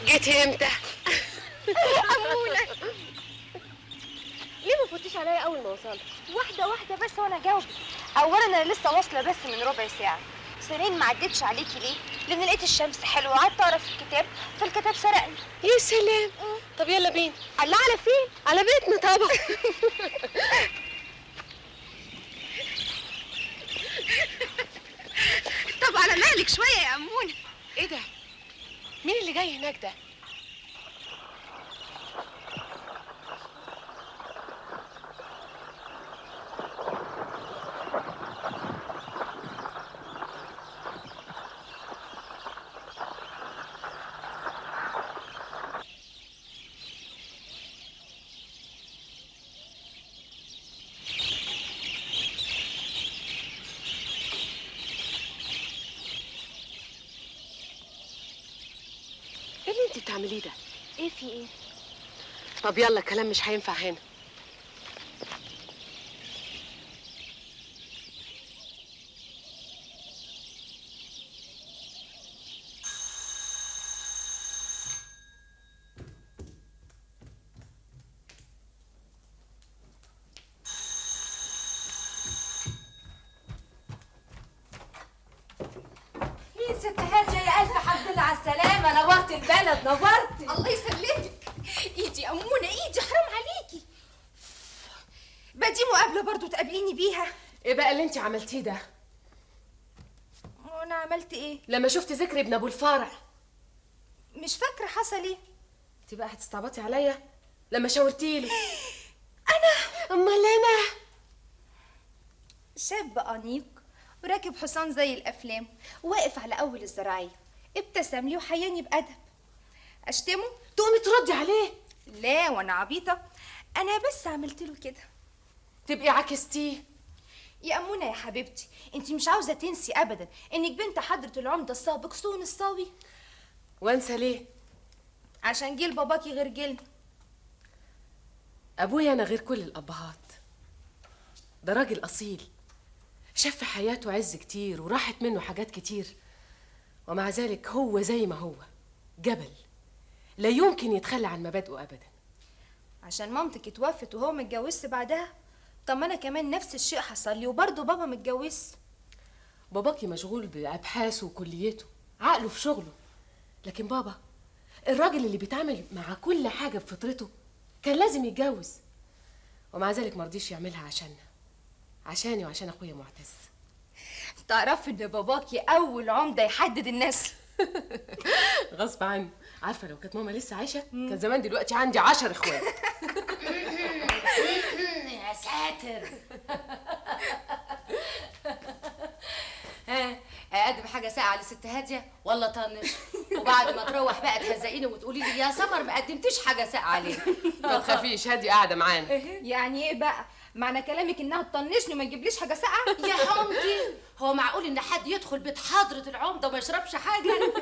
جيتي امتى؟ أمونة، ليه ما فوتيش عليا أول ما وصلت؟ واحدة واحدة بس وأنا جاوبك. أولا أنا لسه واصلة بس من ربع ساعة. ثانيا ما عدتش عليكي ليه؟ لأن لقيت الشمس حلوة وقعدت أقرا في الكتاب فالكتاب سرقني. يا سلام. طب يلا بينا. الله، على فين؟ على بيتنا طبعا. طب على مالك شوية يا أمونة. ايه ده؟ مين اللي جاي هناك ده؟ ايه اللي انت بتعمليه ده؟ إيه في إيه؟ طب يلا، كلام مش هينفع هنا. مين ست هادية؟ يا ألف حمد لله على السلامة، نورت البلد، نورت. الله يسلمك. إيدي يا أمونة، إيدي، حرام عليكي. بدي مقابلة برضو تقابليني بيها. ايه بقى اللي انت عملتيه ده؟ وأنا عملت إيه؟ لما شفت ذكري ابن ابو الفرع. مش فاكرة حصل إيه. انت بقى هتستعبطي عليا لما شاورتيلي. امال انا شاب أنيق وراكب حصان زي الأفلام وواقف على أول الزراعية، ابتسم لي وحياني بأدب. أشتمه؟ تقومي تردي عليه؟ لا، وأنا عبيطة، أنا بس عملت له كده. تبقي عكستيه. يا أمونة يا حبيبتي، أنت مش عاوزة تنسي أبدا إنك بنت حضرة العمدة السابق صون الصاوي. وانسى ليه؟ عشان جيل باباكي غير جيلنا. ابويا انا غير كل الابهات. ده راجل اصيل، شاف في حياته عز كتير وراحت منه حاجات كتير، ومع ذلك هو زي ما هو جبل، لا يمكن يتخلى عن مبادئه ابدا. عشان مامتك اتوفت وهو متجوزش بعدها. طب ما أنا كمان نفس الشيء حصل لي وبرضه بابا متجوزش. باباكي مشغول بابحاثه وكليته، عقله في شغله، لكن بابا الراجل اللي بيتعامل مع كل حاجه بفطرته كان لازم يتجوز، ومع ذلك مرضيش يعملها عشاني وعشان اخويا معتز. تعرفي إن باباكي أول عمدة يحدد النسل. غصب عني. عارفه لو كانت ماما لسه عايشه كان زمان دلوقتي عندي 10 اخوات. يا ساتر. ها، اقدم حاجه ساقعه لست هاديه ولا طنش؟ وبعد ما تروح بقى تهزقيني وتقولي لي يا سمر ما قدمتيش حاجه ساقعه ليه؟ ما تخافيش، هادي قاعده معانا. يعني إيه بقى؟ معنى كلامك إنها تطنشني وما تجيبليش حاجة ساقعة؟ يا حمدي، هو معقول ان حد يدخل بيت حضره العمده وما يشربش حاجه؟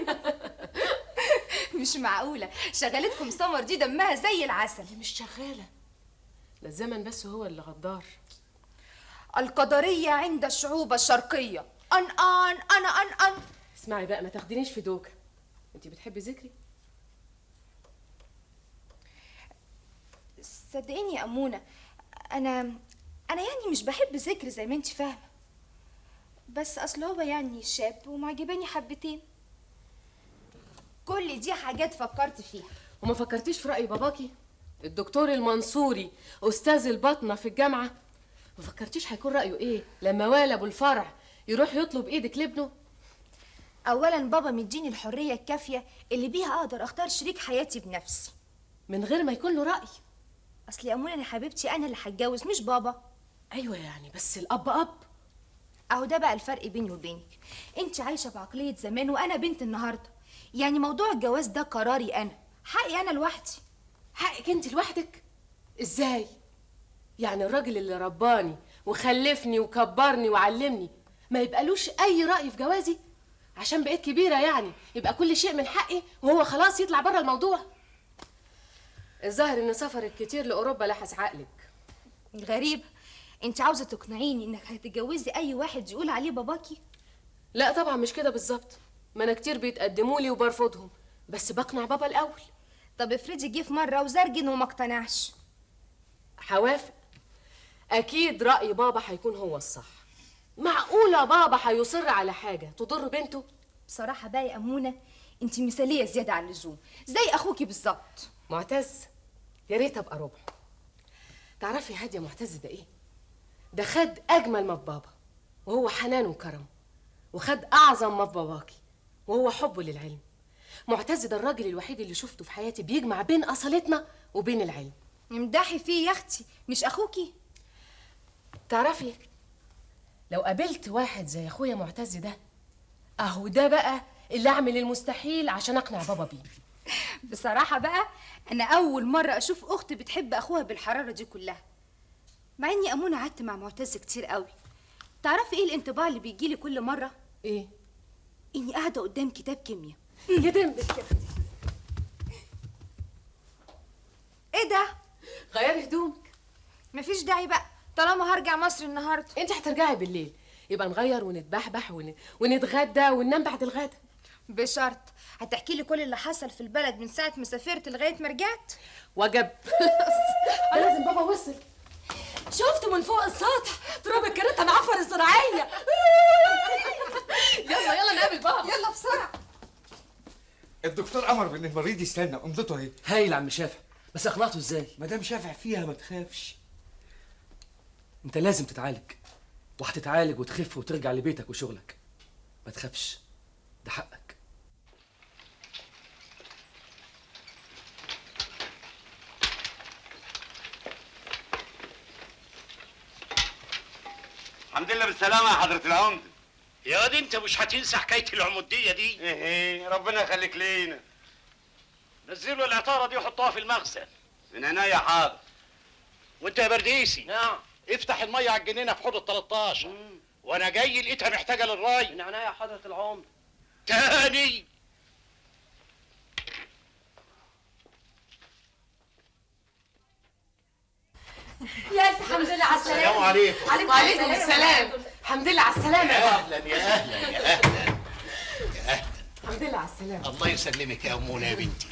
مش معقولة، شغلتكم سمر دي دمها زي العسل. اللي مش شغاله ده الزمن بس هو اللي غدار. القدرية عند الشعوب الشرقية. أن. اسمعي بقى، ما تاخدينيش في دوكه. انت بتحبي ذكري؟ صدقيني يا أمونة، أنا يعني مش بحب ذكر زي ما انت فاهمة، بس أصل هو يعني شاب ومعجباني حبتين. كل دي حاجات فكرت فيها. وما فكرتيش في رأي باباكي الدكتور المنصوري أستاذ الباطنة في الجامعة؟ ما فكرتيش هيكون رأيه إيه لما والي أبو الفرع يروح يطلب إيدك لابنه؟ أولا بابا مديني الحرية الكافية اللي بيها أقدر أختار شريك حياتي بنفسي من غير ما يكون له رأي. أصل يا أمونة يا حبيبتي أنا اللي هتجوز مش بابا. أيوة يعني، بس الأب أب. أهو ده بقى الفرق بيني وبينك. انت عايشة بعقلية زمان وأنا بنت النهاردة. يعني موضوع الجواز ده قراري أنا، حقي أنا لوحدي. حقك أنت لوحدك؟ إزاي؟ يعني الراجل اللي رباني وخلفني وكبرني وعلمني ما يبقالوش أي رأي في جوازي؟ عشان بقيت كبيرة يعني يبقى كل شيء من حقي وهو خلاص يطلع بره الموضوع؟ الظاهر إن سفرك كتير لأوروبا لحس عقلك. غريب، انت عاوزة تقنعيني إنك هتتجوزي أي واحد يقول عليه باباكي؟ لا طبعا مش كده بالظبط، ما أنا كتير بيتقدموا لي وبرفضهم، بس بقنع بابا الاول. طب افرضي جه في مره وزرجن وما اقتنعش؟ هوافق. اكيد راي بابا هيكون هو الصح. معقوله بابا هيصر على حاجه تضر بنته؟ بصراحه بقى يا امونه، انت مثاليه زياده عن اللزوم، زي اخوكي بالظبط. معتز، يا ريت ابقى ربع. تعرفي يا هاديه معتز ده ايه؟ ده خد اجمل ما في بابا وهو حنان وكرم، وخد اعظم ما في باباكي وهو حبه للعلم. معتز ده الراجل الوحيد اللي شفته في حياتي بيجمع بين اصالتنا وبين العلم. امدحي فيه يا اختي، مش اخوكي. تعرفي لو قابلت واحد زي اخويا معتز ده، اهو ده بقى اللي اعمل المستحيل عشان اقنع بابا بيه. بصراحه بقى انا اول مره اشوف اخت بتحب اخوها بالحراره دي كلها، مع اني امونه قعدت مع معتز كتير قوي. تعرفي ايه الانطباع اللي بيجيلي كل مره؟ ايه؟ اني قاعده قدام كتاب كيمياء. يا دمك يا اختي. ايه ده؟ غيري هدومك. مفيش داعي بقى طالما هرجع مصر النهارده. انت هترجعي بالليل، يبقى نغير ونتبحبح ونتغدى وننام بعد الغدا. بشرط هتحكي لي كل اللي حصل في البلد من ساعه ما سافرت لغايه ما رجعت. وجب. لازم بابا وصل. شفته من فوق السطح تراب الكارته معفر الزراعيه. يلا نقابل بابا. يلا بسرعه. الدكتور امر بان المريض يستنى، امضته اهي. هايل عم شافع، بس اقنعته ازاي؟ مدام شافع فيها ما تخافش. انت لازم تتعالج، وهتتعالج وتخف وترجع لبيتك وشغلك. ما تخافش، ده حقك. الحمد لله بالسلامة يا حضرة العمدة. يا واد انت مش هتنسى حكايه العموديه دي؟ ايه ربنا يخليك لينا. نزلوا العطاره دي وحطوها في المخزن. من عينيا حاضر. وانت يا برديسي، نعم، افتح الميه على الجنينه في حوض ال 13. وانا جاي لقيتها محتاجه للراي. من عينيا حضرة العمر. تاني. يا الف حمد لله على السلامه. السلام عليكم. وعليكم السلام. الحمد لله على السلامه يا بابا. اهلا يا اهلا يا اهلا. الحمد لله على السلامه. الله يسلمك يا امونه يا بنتي.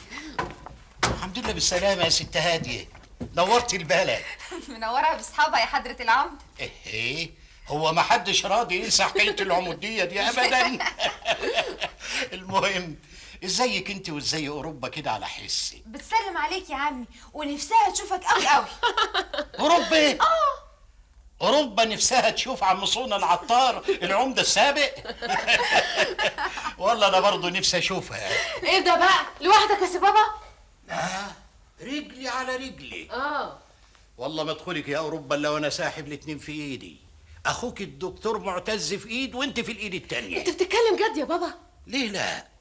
الحمد لله بالسلامه يا ست هاديه، نورتي البلد. منوره باصحابها يا حضره العمد. ايه هو ما حدش راضي ينسى حكايه العموديه دي ابدا. المهم ازيك انت وازاي اوروبا كده على حسي؟ بتسلم عليك يا عمي ونفسها تشوفك قوي قوي. اوروبا؟ اوروبا نفسها تشوف عم صون العطار العمده السابق. والله انا برضه نفسي اشوفها. ايه ده بقى؟ لوحدك يا سي بابا؟ رجلي على رجلي. اه. والله ما ادخلك يا اوروبا الا وانا ساحب الاتنين في ايدي. اخوك الدكتور معتز في ايد وانت في الايد التانيه. انت بتتكلم جد يا بابا؟ ليه لا؟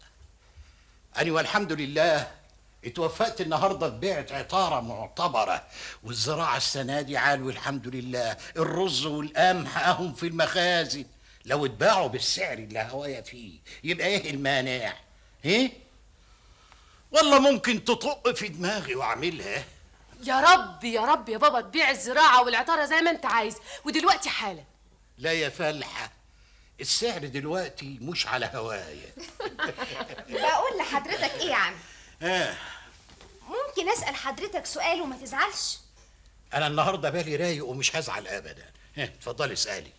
أنا والحمد لله اتوفقت النهارده ببيعة عطارة معتبرة، والزراعة السنة دي عالي والحمد لله، الرز والقمح أهم في المخازن، لو اتباعوا بالسعر اللي هوايا فيه يبقى إيه المانع؟ إيه؟ والله ممكن تطق في دماغي وأعملها. يا رب يا رب يا بابا تبيع الزراعه والعطاره زي ما انت عايز، ودلوقتي حالا. لا يا فلحة، السعر دلوقتي مش على هوايا. بقول لحضرتك ايه يا عم؟ آه. ممكن اسال حضرتك سؤال وما تزعلش؟ أنا النهارده بالي رايق ومش هزعل أبدا. اتفضلي اسألي.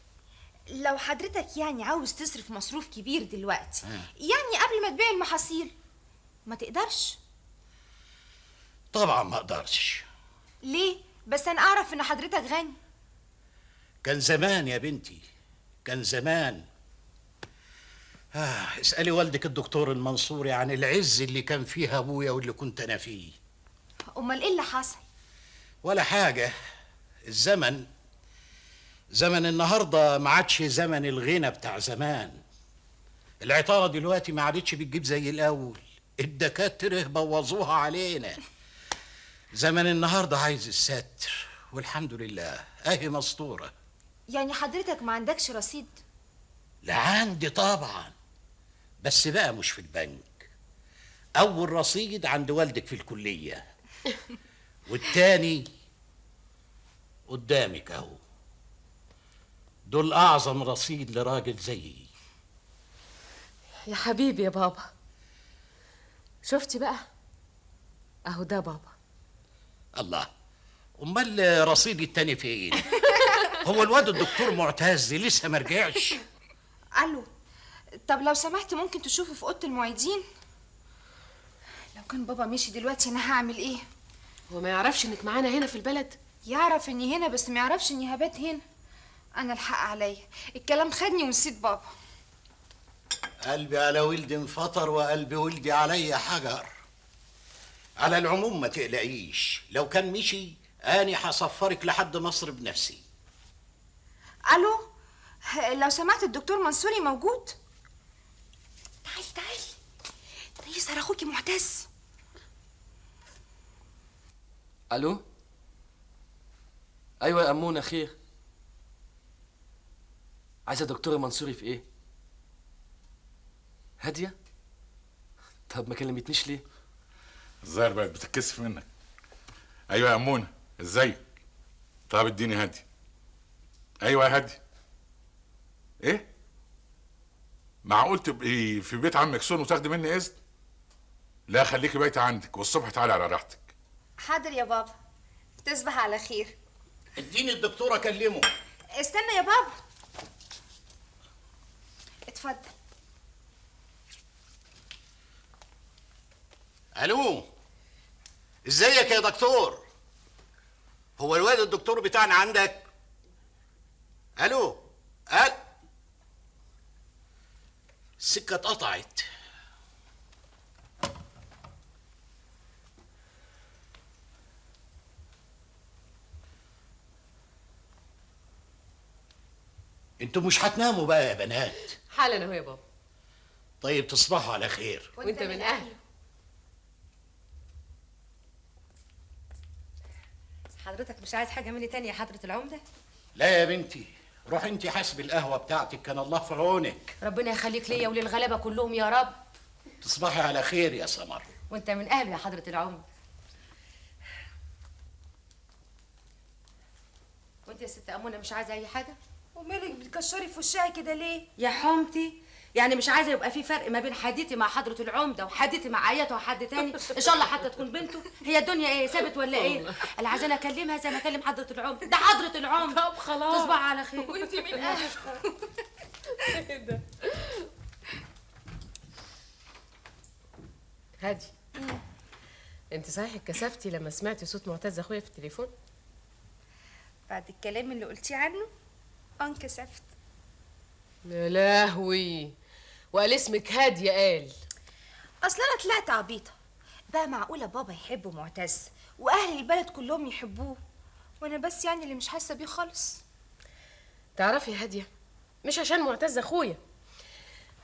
لو حضرتك يعني عاوز تصرف مصروف كبير دلوقتي، يعني قبل ما تبيع المحاصيل، ما تقدرش؟ طبعا ما اقدرش. ليه؟ بس انا اعرف ان حضرتك غني. كان زمان يا بنتي، كان زمان. اسألي والدك الدكتور المنصوري عن العز اللي كان فيها ابويا واللي كنت انا فيه. امال ايه اللي حصل؟ ولا حاجة. الزمن، زمن النهارده ما عادش زمن الغنى بتاع زمان. العطارة دلوقتي ما عادتش بتجيب زي الاول، الدكاترة بوظوها علينا. زمن النهارده عايز الستر، والحمد لله اهي مسطورة. يعني حضرتك ما عندكش رصيد؟ لا عندي طبعا، بس بقى مش في البنك. اول رصيد عند والدك في الكلية، والتاني قدامك اهو. دول اعظم رصيد لراجل زيي. يا حبيبي يا بابا. شفتي بقى؟ اهو ده بابا. الله، امال رصيدي التاني فين؟ هو الواد الدكتور معتز لسه ما رجعش؟ الو، طب لو سمحت ممكن تشوفي في اوضه المعيدين؟ لو كان بابا مشي دلوقتي انا هعمل ايه؟ هو ما يعرفش انك معانا هنا في البلد؟ يعرف اني هنا بس ما يعرفش اني هبات هنا. انا الحق عليا، الكلام خدني ونسيت بابا. قلبي على ولد انفطر وقلب ولدي علي حجر. على العموم ما تقلقيش، لو كان مشي اني هصفرك لحد مصر بنفسي. الو، لو سمحت الدكتور منصوري موجود؟ تعالي تعالي، ده يظهر اخوكي معتز. الو. ايوه يا امونه، خير؟ عايزه دكتور منصوري في ايه؟ هاديه؟ طب ما كلمتنيش ليه؟ الظاهر بقت بتتكسف منك. ايوه يا امونه، ازيك؟ طب اديني هادي. ايوه يا هادي. ايه؟ معقول تبقي في بيت عمك سون وتاخدي مني اذن؟ لا خليكي بايته عندك والصبح تعالي على راحتك. حاضر يا بابا، تصبح على خير. اديني الدكتور اكلمه. استنى يا بابا، اتفضل. الو، ازيك يا دكتور؟ هو الواد الدكتور بتاعنا عندك؟ الو. السكه اتقطعت. انتوا مش هتناموا بقى يا بنات؟ حالا اهو يا بابا. طيب تصبحوا على خير. وانت من اهله. حضرتك مش عايز حاجه مني تانية يا حضره العمده؟ لا يا بنتي، روح انت حسب القهوه بتاعتك، كان الله في عونك. ربنا يخليك ليا وللغلابه كلهم يا رب. تصبحي على خير يا سمر. وانت من اهله يا حضره العمده. وانت يا ست امونه مش عايزه اي حاجه؟ ومالك بتكشري في وشها كده ليه؟ يا حمتي، يعني مش عايزه يبقى في فرق ما بين حديتي مع حضره العمده وحديتي مع ايته وحد تاني؟ ان شاء الله حتى تكون بنته. هي الدنيا ايه ثابت ولا ايه؟ انا عايزه اكلمها زي ما اكلم حضره العمده، ده حضره العمده. طب خلاص، تصبح على خير. وانت من اهله. ايه ده؟ هادي، انت صحيح اتكسفتي لما سمعتي صوت معتز اخويا في التليفون؟ بعد الكلام اللي قلتيه عنه انكسفت. يا لهوي، وقال اسمك هاديه قال. اصل انا طلعت عبيطه بقى، معقوله بابا يحب معتز واهل البلد كلهم يحبوه وانا بس يعني اللي مش حاسه بيه خالص؟ تعرفي يا هاديه، مش عشان معتز اخويا،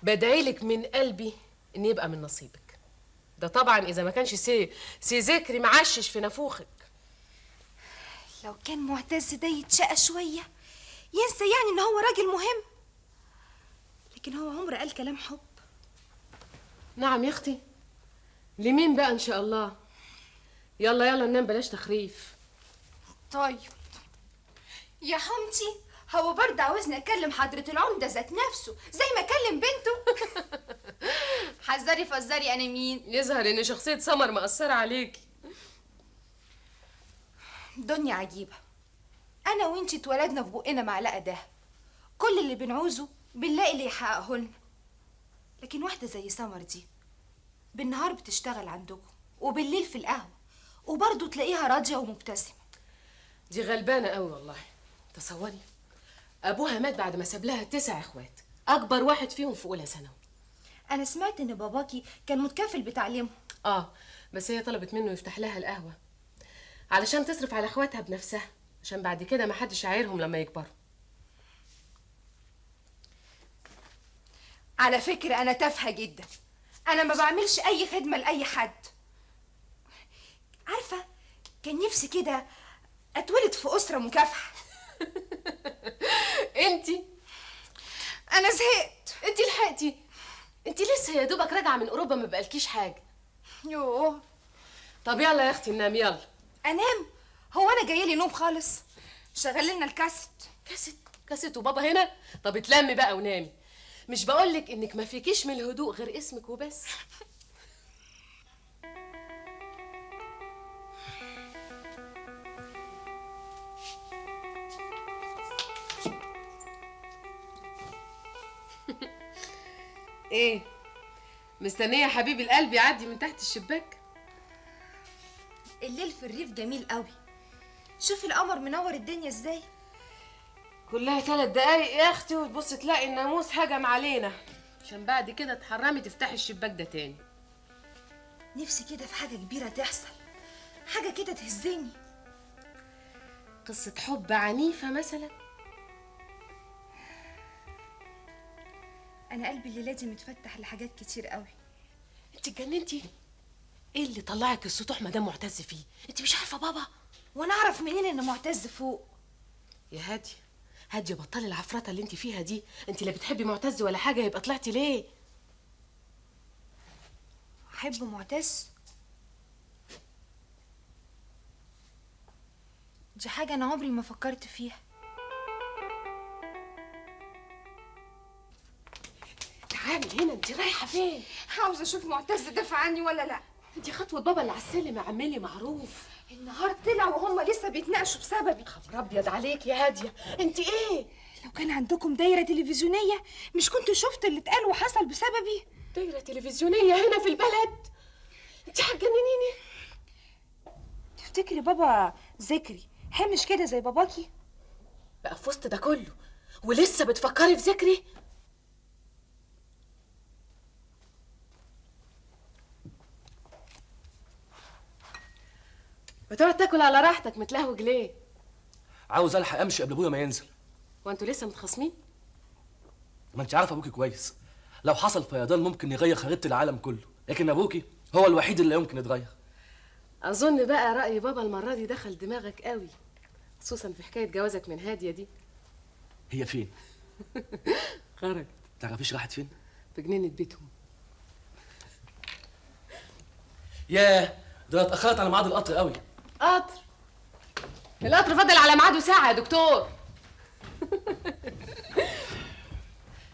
بدعيلك من قلبي ان يبقى من نصيبك. ده طبعا اذا ما كانش سي ذكري معشش في نافوخك. لو كان معتز ده يتشقى شويه ينسى يعني ان هو راجل مهم، لكن هو عمره قال كلام حب. نعم يا اختي، لمين بقى ان شاء الله؟ يلا يلا ننام بلاش تخريف. طيب يا حمتي، هو برضه عاوزني اكلم حضره العمده ذات نفسه زي ما اكلم بنته؟ حذري فزري، انا مين؟ يظهر ان شخصيه سمر مأثره عليكي. دنيا عجيبه، انا وانتي اتولدنا في بقنا معلقه دهب، كل اللي بنعوزه بنلاقي اللي يحققه لنا. لكن واحده زي سمر دي بالنهار بتشتغل عندكم وبالليل في القهوه، وبرضه تلاقيها راضيه ومبتسمه. دي غلبانه قوي والله. تصوري، ابوها مات بعد ما ساب لها 9 اخوات، اكبر واحد فيهم في اولى ثانوي. انا سمعت ان باباكي كان متكفل بتعليمهم. بس هي طلبت منه يفتح لها القهوه علشان تصرف على اخواتها بنفسها، عشان بعد كده ما حدش يعايرهم لما يكبروا. على فكره انا تافهه جدا، انا ما بعملش اي خدمه لاي حد. عارفه، كان نفسي كده اتولد في اسره مكافحه. انتي انا زهقت. انتي لحقتي، انتي لسه يا دوبك راجعه من اوروبا، ما بقالكيش حاجه. يوه. طب يلا يا اختي ننام يلا. انام؟ هو انا جايه لي نوم خالص؟ شغل لنا الكاسيت. كاسيت وبابا هنا؟ طب اتلمي بقى ونامي. مش بقولك انك ما فيكيش من الهدوء غير اسمك وبس. ايه مستنيه حبيب القلب يعدي من تحت الشباك؟ الليل في الريف جميل قوي. شوف القمر منور الدنيا ازاي. كلها 3 دقايق يا اختي وتبص تلاقي الناموس هجم علينا، عشان بعد كده تحرمي تفتحي الشباك ده تاني. نفسي كده في حاجة كبيرة تحصل، حاجة كده تهزني. قصة حب عنيفة مثلا؟ أنا قلبي اللي لازم يتفتح لحاجات كتير قوي. انت اتجننتي؟ ايه اللي طلعك السطوح مدام معتز فيه؟ انت مش عارفة بابا؟ وأنا أعرف منين إن معتز فوق؟ يا هادية هادية بطلي العفرطة اللي انت فيها دي، انت لا بتحبي معتز ولا حاجة، يبقى طلعتي ليه؟ أحب معتز؟ دي حاجة أنا عمري ما فكرت فيها. تعالي هنا، انت رايحة فين؟ عاوزة أشوف معتز دافع عني ولا لأ. دي خطوة بابا اللي على السلم يا عمالي معروف. النهار طلع وهم لسه بيتناقشوا بسببي. خبر ابيض عليك يا هادية، انت ايه؟ لو كان عندكم دايرة تلفزيونية مش كنتوا شفتوا اللي اتقال وحصل بسببي؟ دايرة تلفزيونية هنا في البلد؟ انت هتجننيني. تفتكري بابا ذكري حمش كده زي باباكي؟ بقى في وسط ده كله ولسه بتفكري في ذكري؟ بتقعد تاكل على راحتك متلهوج ليه؟ عاوز الحق امشي قبل ابويا ما ينزل. وانتوا لسه متخاصمين؟ ما انت عارفه ابوكي كويس، لو حصل فيضان ممكن يغير خريطه العالم كله، لكن ابوكي هو الوحيد اللي يمكن يتغير. اظن بقى رأي بابا المرة دي دخل دماغك قوي، خصوصا في حكاية جوازك من هادية دي. هي فين؟ خرجت. تعرفيش راحت فين؟ في جنينة بيتهم. ياه، ده أنا اتاخرت على ميعاد القطر قوي. قطر؟ القطر فضل على ميعاده ساعة يا دكتور.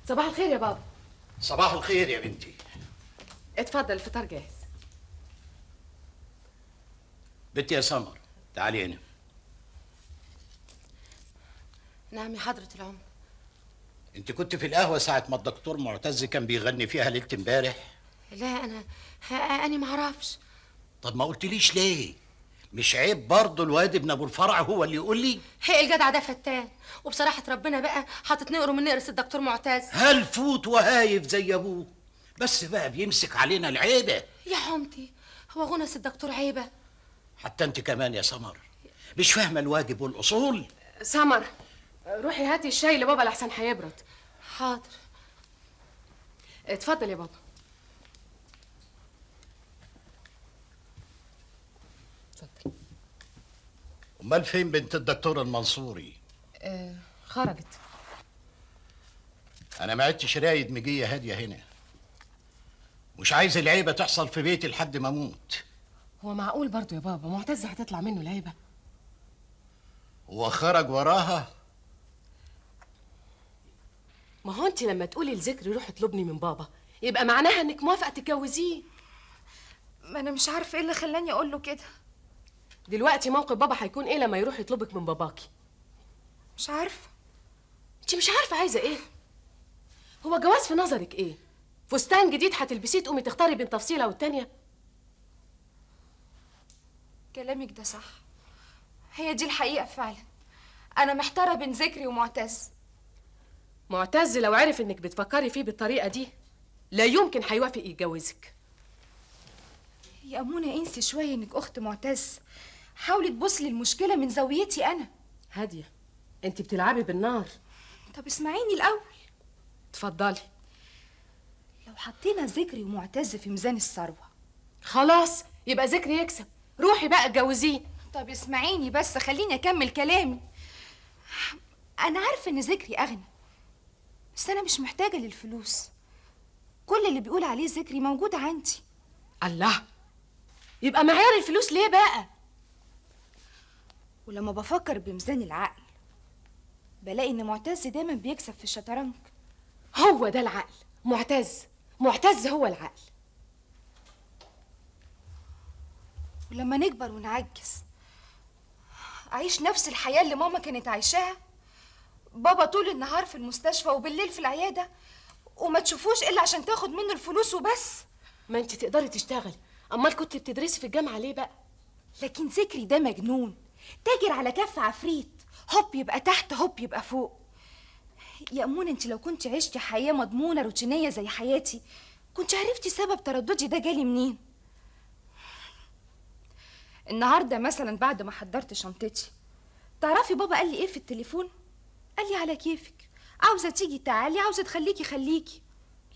صباح الخير يا بابا. صباح الخير يا بنتي. اتفضل الفطار جاهز. بنتي يا سمر تعالي هنا. نعم يا حضرة العمر. انت كنت في القهوة ساعة ما الدكتور معتز كان بيغني فيها ليلة امبارح؟ لا أنا ما أعرفش. طب ما قلتليش ليه؟ مش عيب برضه الواد ابن ابو الفرع هو اللي يقول لي؟ هي الجدع ده فتان، وبصراحة ربنا بقى حاطط نقره من نقرس الدكتور معتز. هلفوت وهايف زي ابوه، بس بقى بيمسك علينا العيبة. يا حمتي، هو غنس الدكتور عيبة؟ حتى انت كمان يا سمر مش فاهمة الواجب والأصول. سمر روحي هاتي الشاي لبابا لحسن هيبرد. حاضر. اتفضل يا بابا. اتفضل. امال فين بنت الدكتور المنصوري؟ خرجت. انا ما عدتش رايد مجيه هاديه هنا، مش عايز العيبه تحصل في بيتي لحد ما اموت. هو معقول برضو يا بابا معتز هتطلع منه العيبه؟ هو خرج وراها؟ ما هو انت لما تقولي لذكري روح اطلبني من بابا يبقى معناها انك موافقه تتجوزيه. ما انا مش عارفه ايه اللي خلاني اقول له كده. دلوقتي موقف بابا هيكون ايه لما يروح يطلبك من باباكي؟ مش عارفه. انت مش عارفه عايزه ايه؟ هو جواز في نظرك ايه؟ فستان جديد هتلبسيه تقومي تختاري بين تفصيله والتانيه؟ كلامك ده صح، هي دي الحقيقه فعلا. انا محتاره بين ذكري ومعتز. معتز لو عرف انك بتفكري فيه بالطريقه دي لا يمكن هيوافق يتجوزك. يا أمونة انسي شويه انك اخت معتز، حاولي تبصي للمشكله من زاويتي انا. هاديه انت بتلعبي بالنار. طب اسمعيني الاول. اتفضلي. لو حطينا ذكري ومعتز في ميزان الثروه خلاص يبقى ذكري يكسب، روحي بقى اتجوزيه. طب اسمعيني بس خليني اكمل كلامي. انا عارفه ان ذكري اغنى، بس انا مش محتاجه للفلوس. كل اللي بيقول عليه ذكري موجود عندي. الله، يبقى معيار الفلوس ليه بقى؟ ولما بفكر بميزان العقل بلاقي ان معتز دايما بيكسب في الشطرنج. هو ده العقل. معتز هو العقل. ولما نكبر ونعجز أعيش نفس الحياة اللي ماما كانت عايشاها، بابا طول النهار في المستشفى وبالليل في العيادة، وما تشوفوش الا عشان تاخد منه الفلوس وبس. ما انت تقدري تشتغلي، امال كنت بتدرسي في الجامعه ليه بقى؟ لكن ذكري ده مجنون، تاجر على كف عفريت، هوب يبقى تحت هوب يبقى فوق. يا أمونة انت لو كنت عشتي حياة مضمونة روتينية زي حياتي كنت عرفتي سبب ترددي ده جالي منين. النهاردة مثلا بعد ما حضرت شنطتي، تعرفي بابا قال لي ايه في التليفون؟ قال لي على كيفك، عاوزة تيجي تعالي، عاوزة تخليكي خليكي،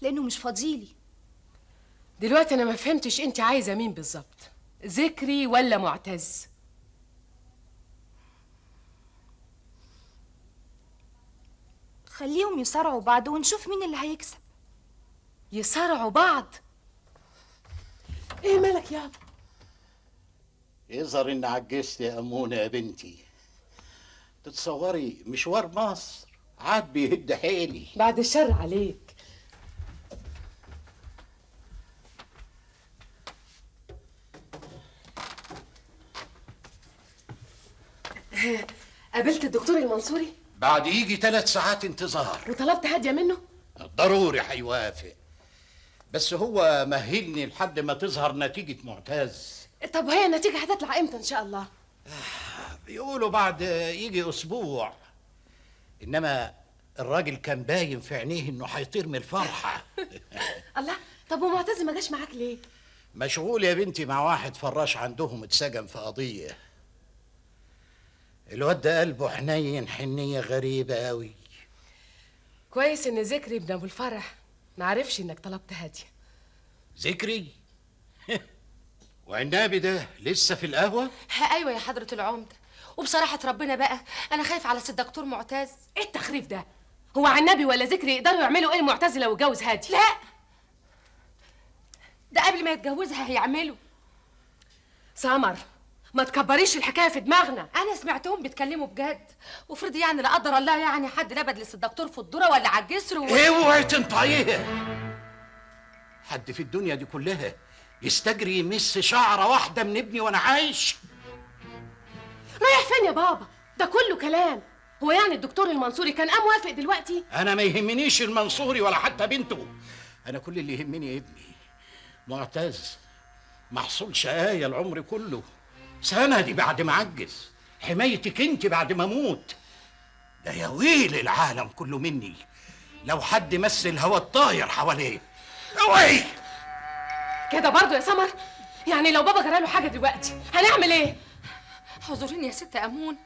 لأنه مش فاضيلي. دلوقتي انا ما فهمتش انت عايزه مين بالظبط، ذكري ولا معتز؟ خليهم يصارعوا بعض ونشوف مين اللي هيكسب. يصارعوا بعض؟ ايه مالك يابا؟ يظهر ان عجزت يا امونه يا بنتي. تتصوري مشوار مصر عاد بيهد حيلي. بعد الشر عليك. قابلت الدكتور المنصوري بعد يجي 3 ساعات انتظار. وطلبت هاديه منه؟ ضروري هيوافق، بس هو مهلني لحد ما تظهر نتيجة معتز. طب وهي النتيجه هتطلع امتى ان شاء الله؟ بيقولوا بعد يجي اسبوع، انما الراجل كان باين في عينيه انه هيطير من الفرحة. الله، طب ومعتز ما جاش معاك ليه؟ مشغول يا بنتي مع واحد فراش عندهم اتسجن في قضية. الواد ده قلبه حنين حنية غريبة قوي. كويس ان ذكري ابن ابو الفرح ما عرفش انك طلبت هاديه. ذكري؟ وعنابي ده لسه في القهوة؟ ايوه يا حضرة العمدة، وبصراحة ربنا بقى انا خايف على سيد الدكتور معتز. ايه التخريف ده؟ هو عنابي ولا ذكري يقدروا يعملوا ايه المعتز لو اتجوز هادي؟ لا، ده قبل ما يتجوزها هيعملوا. سمر، ما تكبريش الحكايه في دماغنا. انا سمعتهم بيتكلموا بجد، وافرضي يعني لا قدر الله يعني حد لبد لسيد الدكتور في الذره ولا على الجسر اوعي تنطعيها. حد في الدنيا دي كلها يستجري يمس شعره واحده من ابني وانا عايش؟ رايح فين يا بابا؟ ده كله كلام. هو يعني الدكتور المنصوري كان قام وافق دلوقتي؟ انا ما يهمنيش المنصوري ولا حتى بنته، انا كل اللي يهمني ابني معتز. محصول شقايا العمر كله، سندي بعد ما عجز، حمايتك انت بعد ما اموت. ده يا ويل العالم كله مني لو حد مس الهوا الطاير حواليه. اوعي كده برضو يا سمر؟ يعني لو بابا جراله حاجه دلوقتي هنعمل ايه؟ حضورين يا ست امون.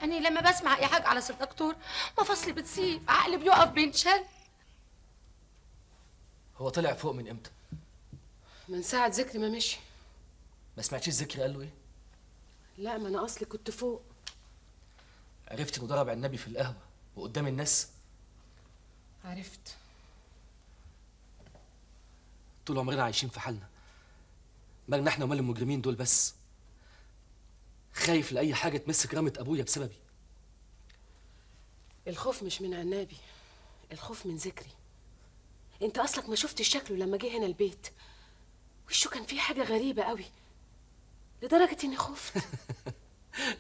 أنا لما بسمع اي حاجه على سيد الدكتور مفاصلي بتسيب، عقلي بيقف بينشل. هو طلع فوق من امتى؟ من ساعه ذكري ما مشي. ما سمعتيش ذكري قال له ايه؟ لا، ما انا اصلي كنت فوق. عرفتي انه ضرب عنابي في القهوه وقدام الناس؟ عرفت. طول عمرنا عايشين في حالنا، مالنا احنا ومال المجرمين دول بس؟ خايف لاي حاجه تمس كرامه ابويا بسببي. الخوف مش من عنابي، الخوف من ذكري. انت اصلك ما شفتش شكله لما جه هنا البيت، وشه كان فيه حاجه غريبه قوي لدرجه اني خفت.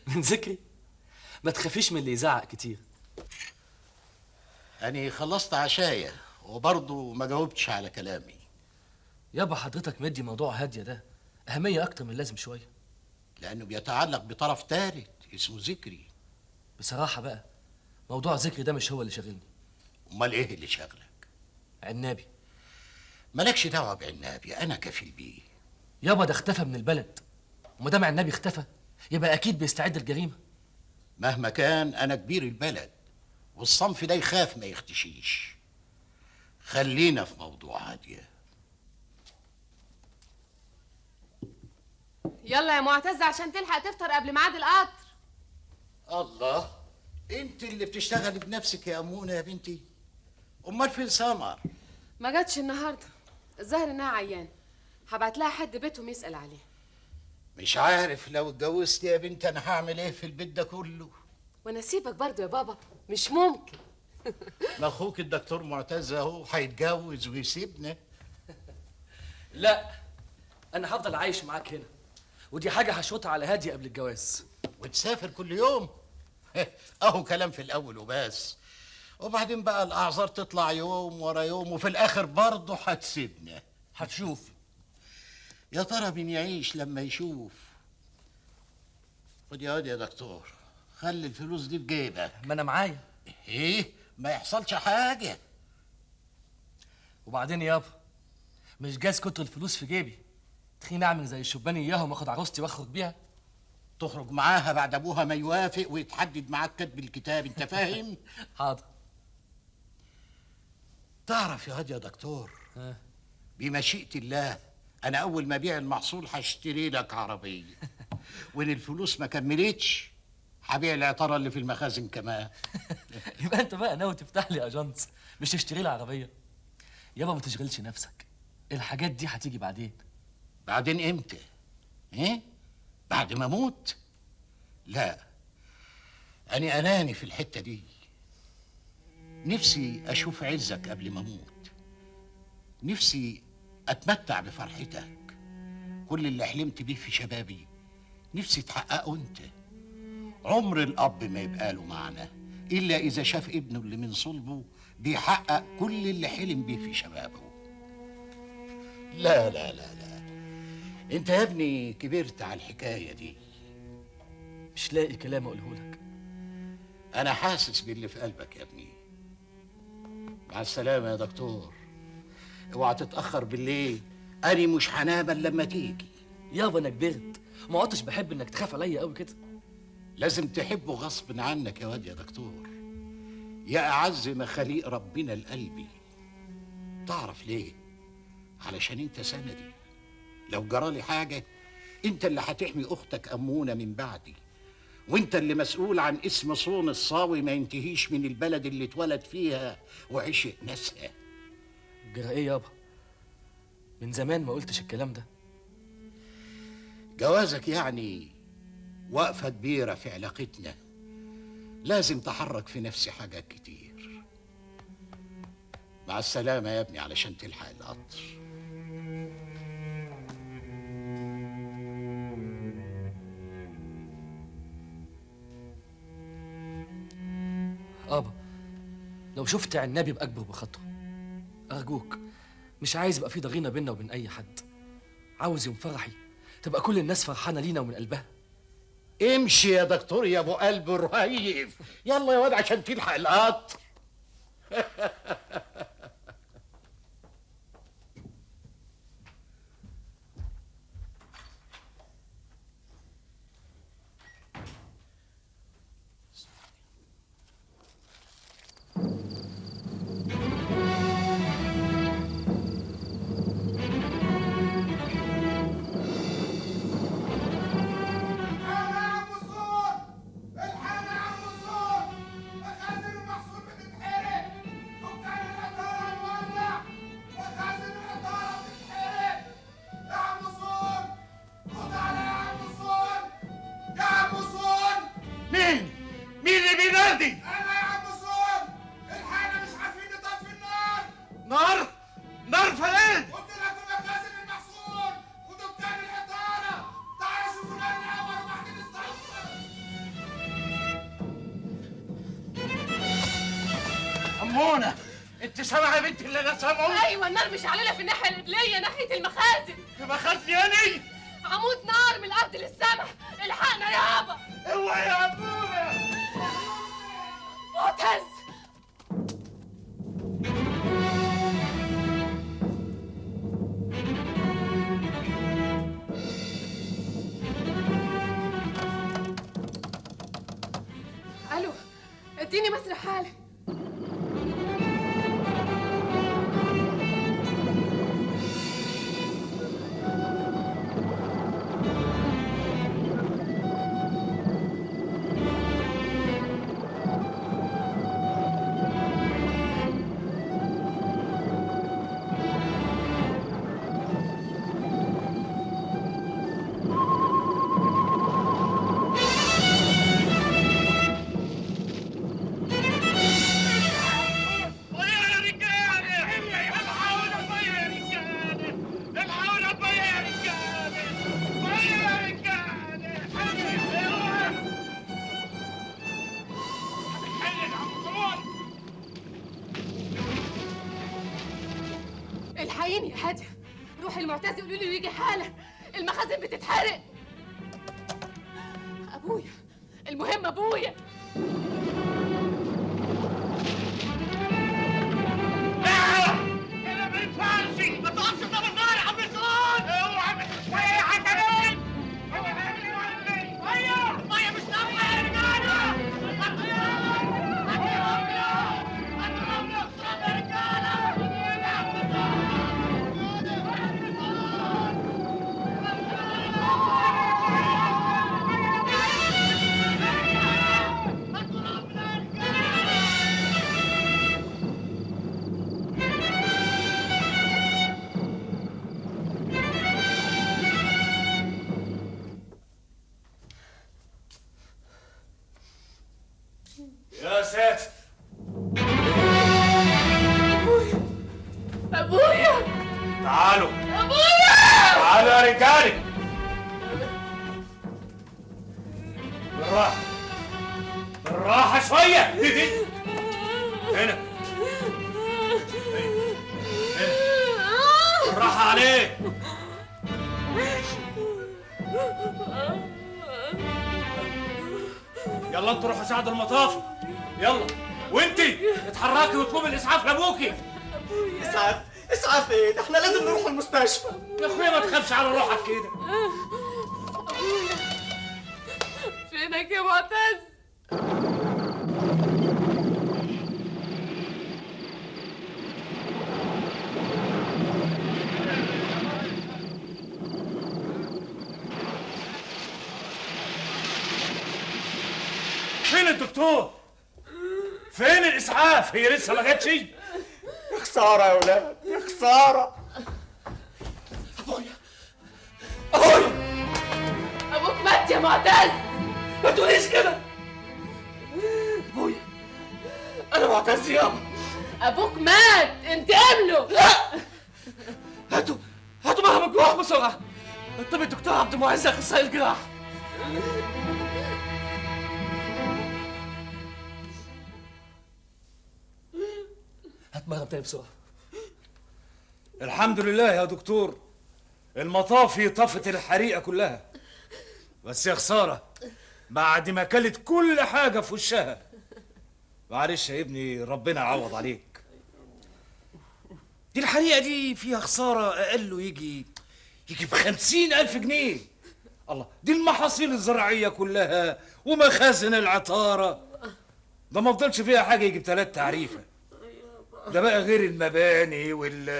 من ذكري؟ ما تخافيش من اللي يزعق كتير. أنا خلصت عشايا وبرضه ما جاوبتش على كلامي. يابا حضرتك مدي موضوع هاديه ده اهميه اكتر من لازم شويه، لأنه بيتعلق بطرف ثالث اسمه ذكري. بصراحه بقى موضوع ذكري ده مش هو اللي شاغلني. أمال إيه اللي شغلك؟ عنابي. مالكش دعوة بعنابي، أنا كفيل بيه. يابا ده اختفى من البلد، وما دام عنابي اختفى يبقى اكيد بيستعد الجريمه. مهما كان أنا كبير البلد، والصنف ده يخاف ما يختشيش. خلينا في موضوع هادية. يلا يا معتز عشان تلحق تفطر قبل ميعاد القطر. الله، انت اللي بتشتغلي بنفسك يا أمونة يا بنتي. أمال فين سمر؟ ما جاتش النهارده، الظاهر انها عيانه. هبعت لها حد بيتهم يسأل عليها. مش عارف لو اتجوزت يا بنت أنا هعمل إيه في البيت ده كله. وانا اسيبك برضو يا بابا؟ مش ممكن. ما أخوك الدكتور معتز أهو هيتجوز ويسيبنا. لا، انا هفضل عايش معاك هنا، ودي حاجه هشوطها على هاديه قبل الجواز. وتسافر كل يوم؟ أهو كلام في الأول وبس. وبعدين بقى الاعذار تطلع يوم ورا يوم وفي الاخر برضه هتسيبنا. هتشوف. يا ترى مين يعيش لما يشوف. خد يا واد يا دكتور، خلي الفلوس دي في جيبك. ما انا معايا. ايه؟ ما يحصلش حاجه. وبعدين يابا، مش جاز كتر الفلوس في جيبي تخيني اعمل زي الشبان اياهم واخد عروستي واخرج بيها؟ تخرج معاها بعد ابوها ما يوافق ويتحدد معاك كتب الكتاب، انت فاهم؟ حاضر. تعرف يا واد يا دكتور، بمشيئة الله أنا أول ما أبيع المحصول هشتري لك عربية، وإن الفلوس ما كملتش هبيع العطارة اللي في المخازن كمان. يبقى انت بقى ناوي تفتح لي اجنس مش تشتري لي عربيه؟ يابا ما تشغلش نفسك، الحاجات دي هتيجي بعدين. بعدين إمتى؟ إيه؟ بعد ما أموت؟ لا، أنا أناني في الحتة دي. نفسي أشوف عزك قبل ما أموت، نفسي أتمتع بفرحتك. كل اللي حلمت بيه في شبابي نفسي تحققه أنت. عمر الأب ما يبقى له معنى إلا إذا شاف ابنه اللي من صلبه بيحقق كل اللي حلم بيه في شبابه. لا لا لا لا، أنت يا ابني كبرت على الحكاية دي. مش لاقي كلام اقوله لك. أنا حاسس باللي في قلبك يا ابني. مع السلامة يا دكتور، اوعى تتأخر بالليل، أنا مش هنام إلا لما تيجي. يابا انا كبرت، ما عدتش بحب انك تخاف عليا قوي كده. لازم تحبه غصب عنك يا واد يا دكتور، يا أعز مخاليق ربنا لقلبي. تعرف ليه؟ علشان انت سندي، لو جرالي حاجة انت اللي هتحمي أختك أمونة من بعدي، وانت اللي مسؤول عن اسم صون الصاوي ما ينتهيش من البلد اللي اتولد فيها وعشق ناسها. جرى ايه يابا؟ من زمان ما قلتش الكلام ده. جوازك يعني وقفة كبيرة في علاقتنا، لازم تحرك في نفسي حاجات كتير. مع السلامة يا ابني علشان تلحق القطر. ابا لو شفت عنابي بأكبر بخطوة أرجوك، مش عايز يبقى في ضغينة بيننا وبين أي حد. عاوز يوم فرحي تبقى كل الناس فرحانة لينا ومن قلبها. امشي يا دكتور يا ابو قلب رهيف، يلا يا واد عشان تلحق القطر. أمونة، أنت سامعة يا بنتي اللي أنا سامعه؟ ايوه النار مش علينا في الناحيه القبليه ناحيه المخازن. في مخازن يعني؟ عمود نار من الارض للسما، الحقنا يابا. اوعي يا أمونة. معتز الو، اديني مسرح حالي. الحقيني يا هاديه، روحي المعتز قولي له يجي حالا، المخازن بتتحرق. ابويا، المهم ابويا. كده ما ينفعش، ما تقفش قدام النار يا عم سعود. اوعى يا حكايين. ايوه الميه مش نافعه يا رجاله. يا ساتر. ابويا، تعالوا ابويا، تعالوا يا رجالي. بالراحة بالراحة شوية. دي هنا هنا بالراحة عليك. يلا انتوا روحوا ساعدوا المطافي، يلا. وانتي اتحركي واطلبي الاسعاف لابوكي. اسعاف؟ اسعاف ايه؟ ده احنا لازم نروح المستشفى. يا اخويا ما تخافش على روحك كده. فينك يا معتز؟ فين الدكتور؟ فين الاسعاف؟ هي لسه ما جاتش؟ يا خساره يا ولاد، يا خساره. ابويا ابوك مات يا معتز. ما تقوليش كده. ابويا انا معتز يابا. ابوك مات، انتقم له. لا، هاتوا مرهم الجراح بسرعه. طب الدكتور عبد المعز اخصائي الجراح. هات مرهم تاني بسرعه. الحمد لله يا دكتور، المطافي طفت الحريقه كلها، بس يا خساره بعد ما كلت كل حاجه في وشها. معلش يا ابني، ربنا يعوض عليك. دي الحريقه دي فيها خساره اقله يجي ب50,000 جنيه. الله، دي المحاصيل الزراعيه كلها ومخازن العطاره، ده ما فضلش فيها حاجه يجي ب3 تعريفه. ده بقى غير المباني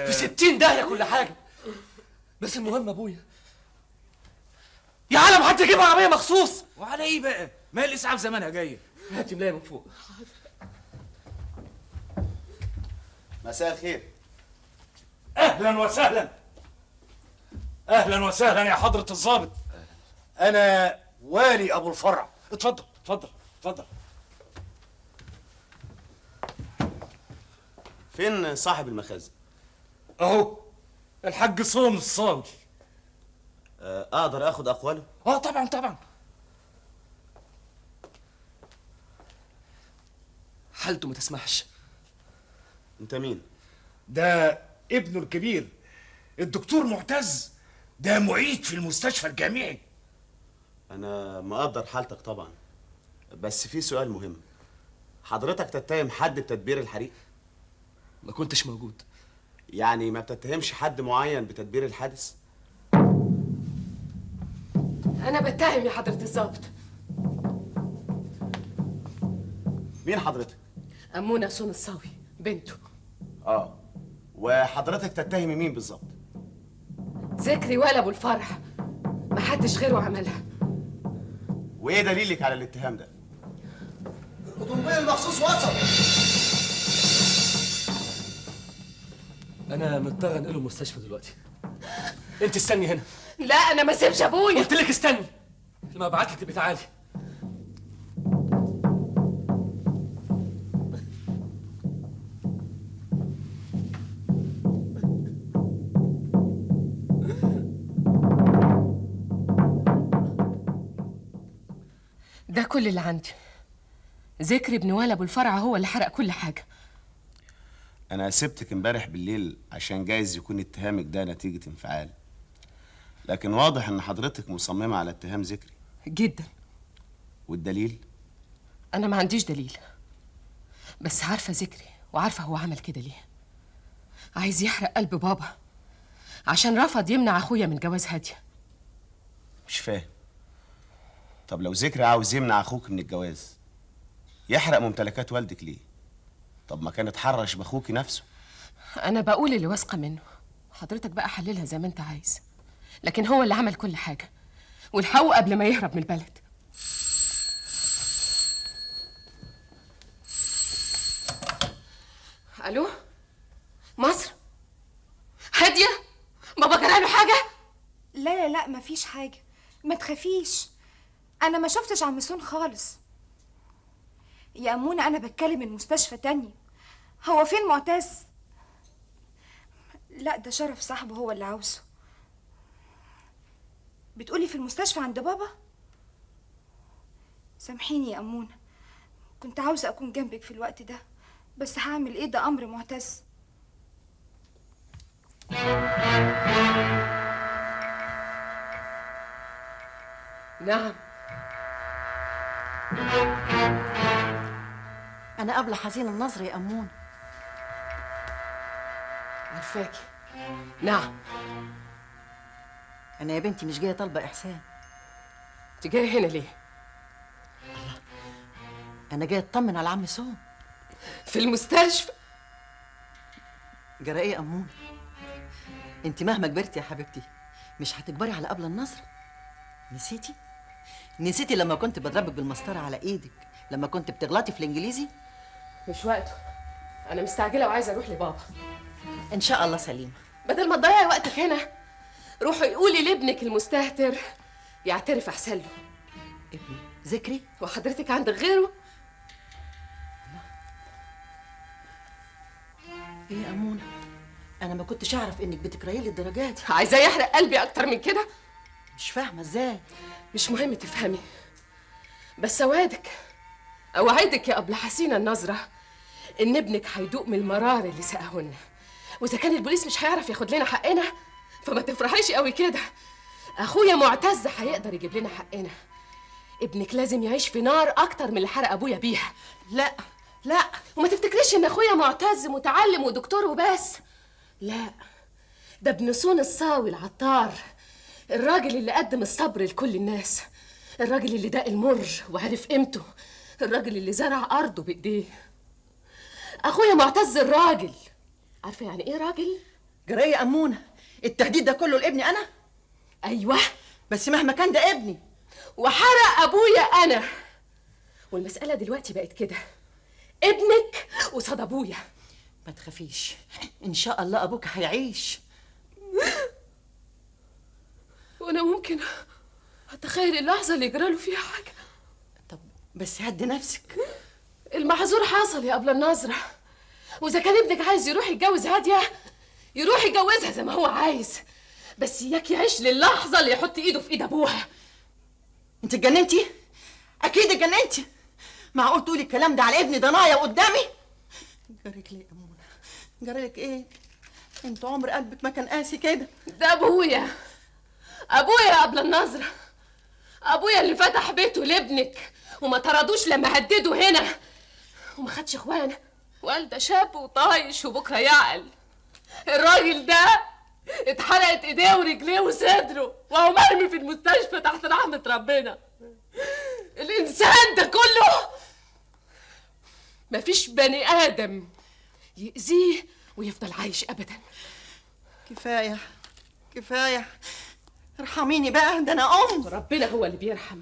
في 60 داهيه كل حاجه. بس المهم ابويا، يا عالم حد يجيب عربيه مخصوص. وعلى ايه بقى؟ ما الاسعاف زمانها جايه. هاتي ملايه من فوق. مساء الخير. اهلا وسهلا. اهلا وسهلا يا حضرة الضابط. انا والي ابو الفرع. اتفضل اتفضل اتفضل. فين صاحب المخازن؟ اهو الحاج صون الصاوي. اقدر اخد اقواله؟ طبعا طبعا. حالته ما تسمحش. انت مين؟ ده ابنه الكبير الدكتور معتز، ده معيد في المستشفى الجامعي. انا مقدر حالتك طبعا، بس في سؤال مهم. حضرتك تتهم حد بتدبير الحريق؟ ما كنتش موجود. يعني ما بتتهمش حد معين بتدبير الحادث؟ انا بتهم يا حضرة الضابط. مين حضرتك؟ أمونة صون الصاوي، بنته. وحضرتك تتهمي مين بالظبط؟ ذكري ولا ابو الفرح، محدش غيره عملها. وايه دليلك على الاتهام ده؟ الأوتوموبيل المخصوص وصل. انا مضطر انقله المستشفى دلوقتي. انت استني هنا. لا انا ما سيبش ابويا. قلت لك استني، لما ابعت لك تبقي تعالي. ده كل اللي عندي. ذكري ابن ولا ابو الفرع هو اللي حرق كل حاجه. انا سبتك امبارح بالليل عشان جايز يكون اتهامك ده نتيجة انفعال، لكن واضح ان حضرتك مصممة على اتهام ذكري. جدا. والدليل؟ انا ما عنديش دليل، بس عارفه ذكري وعارفه هو عمل كده ليه. عايز يحرق قلب بابا عشان رفض يمنع اخويا من جواز هاديه. مش فاهم. طب لو ذكري عاوز يمنع اخوك من الجواز، يحرق ممتلكات والدك ليه؟ طب ما كان اتحرش باخوكي نفسه. انا بقول اللي واثقه منه، حضرتك بقى حللها زي ما انت عايز، لكن هو اللي عمل كل حاجه والحقه قبل ما يهرب من البلد. الو، مصر؟ هاديه؟ بابا جراله حاجه؟ لا لا لا مفيش حاجة، ما تخافيش. أنا ما شفتش عم سون خالص يا أمونة. أنا بتكلم المستشفى تانية. هو فين معتز؟ لا ده شرف صاحبه هو اللي عاوزه. بتقولي في المستشفى عند بابا؟ سامحيني يا أمونة، كنت عاوزة أكون جنبك في الوقت ده، بس هعمل إيه؟ ده أمر معتز. نعم. أنا قبل حزين النظر يا أمون. عارفاكي. نعم. أنا يا بنتي مش جاية طالبة إحسان. انت جاية هنا ليه؟ أنا جاية أطمن على عم سون. في المستشفى. جرى إيه يا أمون؟ أنت مهما كبرتي يا حبيبتي مش هتكبري على قبل النظر. نسيتي؟ نسيتي لما كنت بضربك بالمسطرة على إيدك لما كنت بتغلطي في الإنجليزي؟ مش وقته، أنا مستعجلة وعايزة أروح لبابا. إن شاء الله سليمة. بدل ما تضيعي وقتك هنا روحي قولي لابنك المستهتر يعترف أحسن له. ابني ذكري؟ وحضرتك عندك غيره؟ إيه يا أمونة؟ أنا ما كنتش أعرف إنك بتكرهي لي الدرجات دي. عايزاه يحرق قلبي أكتر من كده؟ مش فاهمة إزاي؟ مش مهم تفهمي، بس أوعدك يا أبلة حسينة النظرة إن ابنك هيدوق من المرار اللي سقاهولنا، وإذا كان البوليس مش هيعرف ياخد لنا حقنا فما تفرحيش قوي كده. أخويا معتز هيقدر يجيب لنا حقنا. ابنك لازم يعيش في نار أكتر من اللي حرق أبويا بيها. لا لا، وما تفتكريش إن أخويا معتز متعلم ودكتور وبس. لا، ده ابن سون الصاوي العطار، الراجل اللي قدم الصبر لكل الناس، الراجل اللي داق المر وعرف قيمته، الراجل اللي زرع أرضه بإيديه. أخويا معتز الراجل. عارفة يعني إيه راجل؟ جرى يا أمونة؟ التهديد ده كله لابني أنا؟ أيوه، بس مهما كان ده ابني وحرق أبويا أنا. والمسألة دلوقتي بقت كده، ابنك قصاد أبويا. ما تخافيش، إن شاء الله أبوك هيعيش. وأنا ممكن أتخيل اللحظة اللي يجراله فيها حاجة. طب بس هدي نفسك. المحظور حصل يا قبل النظرة، وإذا كان ابنك عايز يروح يتجوز هادية يروح يتجوزها زي ما هو عايز، بس إياك يعيش للحظة اللي يحط إيده في إيد أبوها. أنت اتجننتي؟ أكيد اتجننتي. معقول تقولي الكلام ده على ابني ضنايا قدامي؟ جريك ليه يا أمونة؟ جريك إيه؟ أنت عمر قلبك ما كان قاسي كده. ده أبويا يا قبل النظرة، أبويا اللي فتح بيته لابنك وما طردوش لما هدده هنا، وما خدش إخوانه وقال ده شاب وطايش وبكرة يعقل. الراجل ده اتحرقت ايديه ورجليه وصدره وهو مرمي في المستشفى تحت رحمة ربنا. الإنسان ده كله مفيش بني آدم يأذيه ويفضل عايش أبدا. كفاية كفاية، ارحميني بقى، ده أنا أم. ربنا هو اللي بيرحم،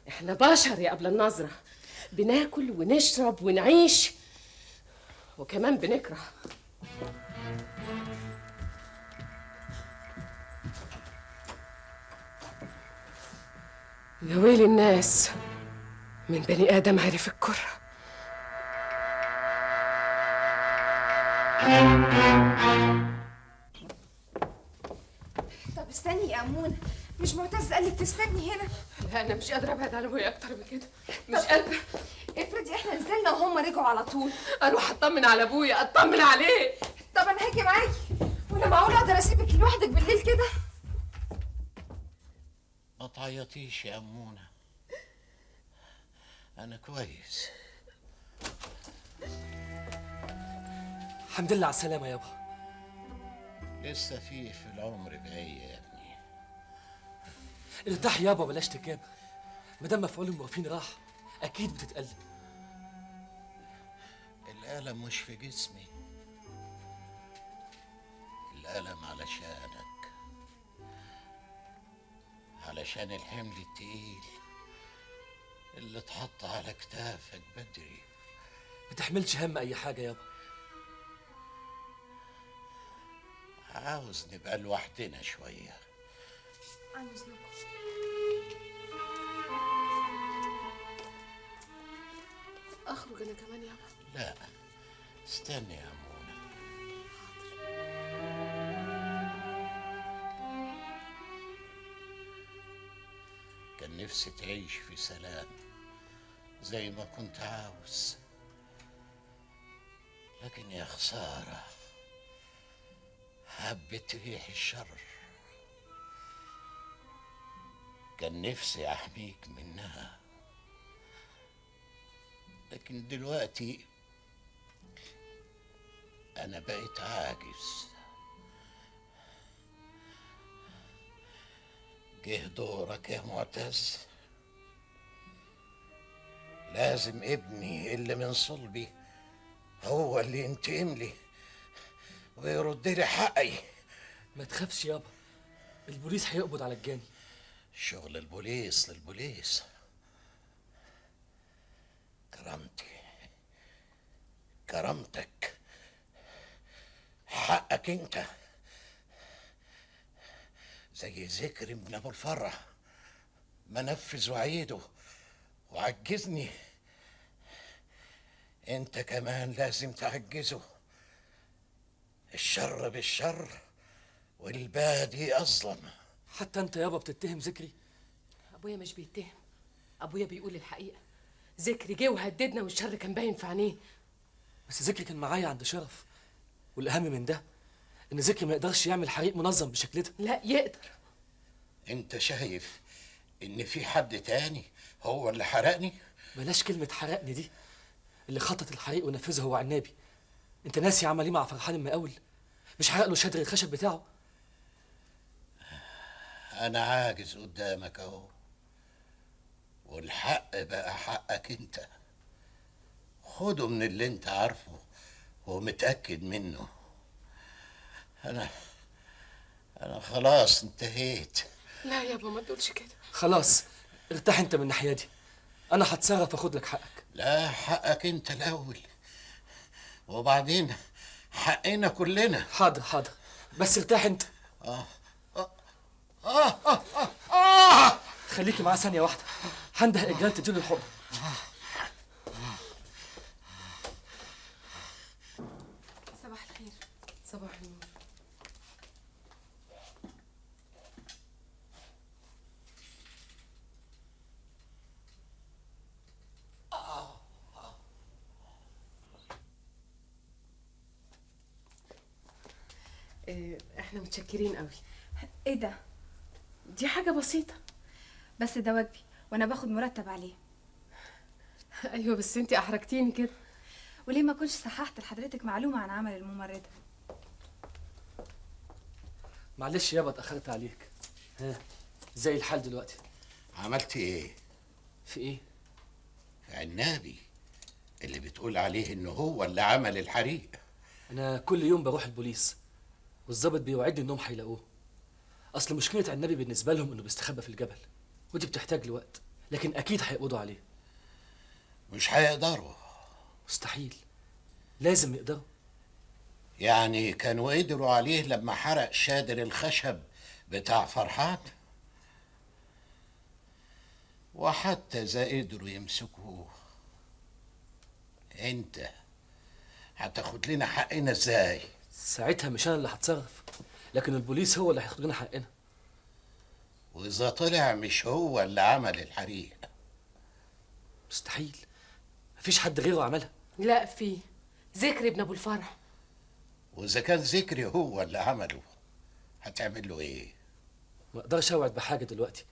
احنا بشر يا قبل النظرة، بناكل ونشرب ونعيش وكمان بنكره. يا ويل الناس من بني آدم عرف الكره. طب استني يا أمونة، مش معتز قالك تستني هنا؟ لا أنا مش قادرة أبعد عن أبويا أكتر من كده، مش قادرة. افرضي احنا نزلنا وهم رجعوا على طول. اروح اطمن على ابويا، اطمن عليه. طب انا هاجي معاكي، ولا معقول اقدر اسيبك لوحدك بالليل كده؟ ما تعيطيش يا أمونة، أنا كويس. الحمد لله على السلامة يابا. لسه فيه في العمر بقية يا ابني. ارتاح يابا بلاش تكابر. مادام مفعول المورفين راح أكيد بتتألم. الألم مش في جسمي، الألم علشانك، علشان الحمل التقيل اللي اتحط على كتافك بدري. ما تحملش هم أي حاجة يابا. عاوز نبقى لوحدنا شوية. عاوزنكم. اخرج انا كمان يابا؟ لا استني يا أمونة. كان نفسي تعيش في سلام زي ما كنت عاوز، لكن يا خسارة حبت ريح الشر. كان نفسي أحميك منها، لكن دلوقتي أنا بقيت عاجز. جه دورك يا معتز، لازم ابني اللي من صلبي هو اللي ينتقم لي ويرد لي حقي. ما تخافش يابا، البوليس هيقبض على الجاني. شغل البوليس للبوليس. كرامتي، كرامتك، حقك انت، زي ذكر ابن ابو الفرح ما نفذ وعيده وعجزني، انت كمان لازم تعجزه. الشر بالشر والبادي اظلم. حتى انت يابا بتتهم ذكري؟ ابويا مش بيتهم، ابويا بيقول الحقيقه. ذكري جه وهددنا والشر كان باين في عينيه. بس ذكري كان معايا عند شرف، والاهم من ده ان ذكري ما يقدرش يعمل حريق منظم بالشكل ده. لا يقدر. انت شايف ان في حد تاني هو اللي حرقني؟ بلاش كلمه حرقني دي. اللي خطط الحريق ونفذه هو عنابي. انت ناسي عمل ايه مع فرحان المقاول؟ مش حرق له شادر الخشب بتاعه؟ انا عاجز قدامك اهو، والحق بقى حقك انت. خده من اللي انت عارفه ومتأكد منه. انا خلاص انتهيت. لا يابا ما تقولش كده. خلاص ارتاح انت من الناحيه دي، انا هتصرف واخد لك حقك. لا حقك انت الاول وبعدين حقنا كلنا. حاضر حاضر، بس ارتاح انت. خليكي معاه ثانيه واحده، هنده اجرال تديله الحضن. صباح الخير. صباح النور. احنا متشكرين قوي. ايه ده؟ دي حاجه بسيطه. بس ده واجبي وانا باخد مرتب عليه. ايوه بس انتي احرجتيني كده. وليه ما كنتش صححت لحضرتك معلومه عن عمل الممرضه؟ معلش يابا اتاخرت عليك. ها زي الحال دلوقتي؟ عملت ايه؟ في ايه؟ في عنابي اللي بتقول عليه انه هو اللي عمل الحريق. انا كل يوم بروح البوليس والظابط بيوعدني انهم هيلاقوه. اصل مشكله عنابي بالنسبه لهم انه بيستخبى في الجبل، ودي بتحتاج لوقت، لكن اكيد هيقبضوا عليه. مش هيقدروا. مستحيل، لازم يقدروا. يعني كانوا قدروا عليه لما حرق شادر الخشب بتاع فرحان، وحتى إذا قدروا يمسكوه انت هتاخد لنا حقنا ازاي؟ ساعتها مش انا اللي هتصرف، لكن البوليس هو اللي هياخد لنا حقنا. واذا طلع مش هو اللي عمل الحريق؟ مستحيل، مفيش حد غيره عملها. لا في ذكري ابن ابو الفرح. واذا كان ذكري هو اللي عمله هتعمل له ايه؟ ما اقدرش اوعد بحاجه دلوقتي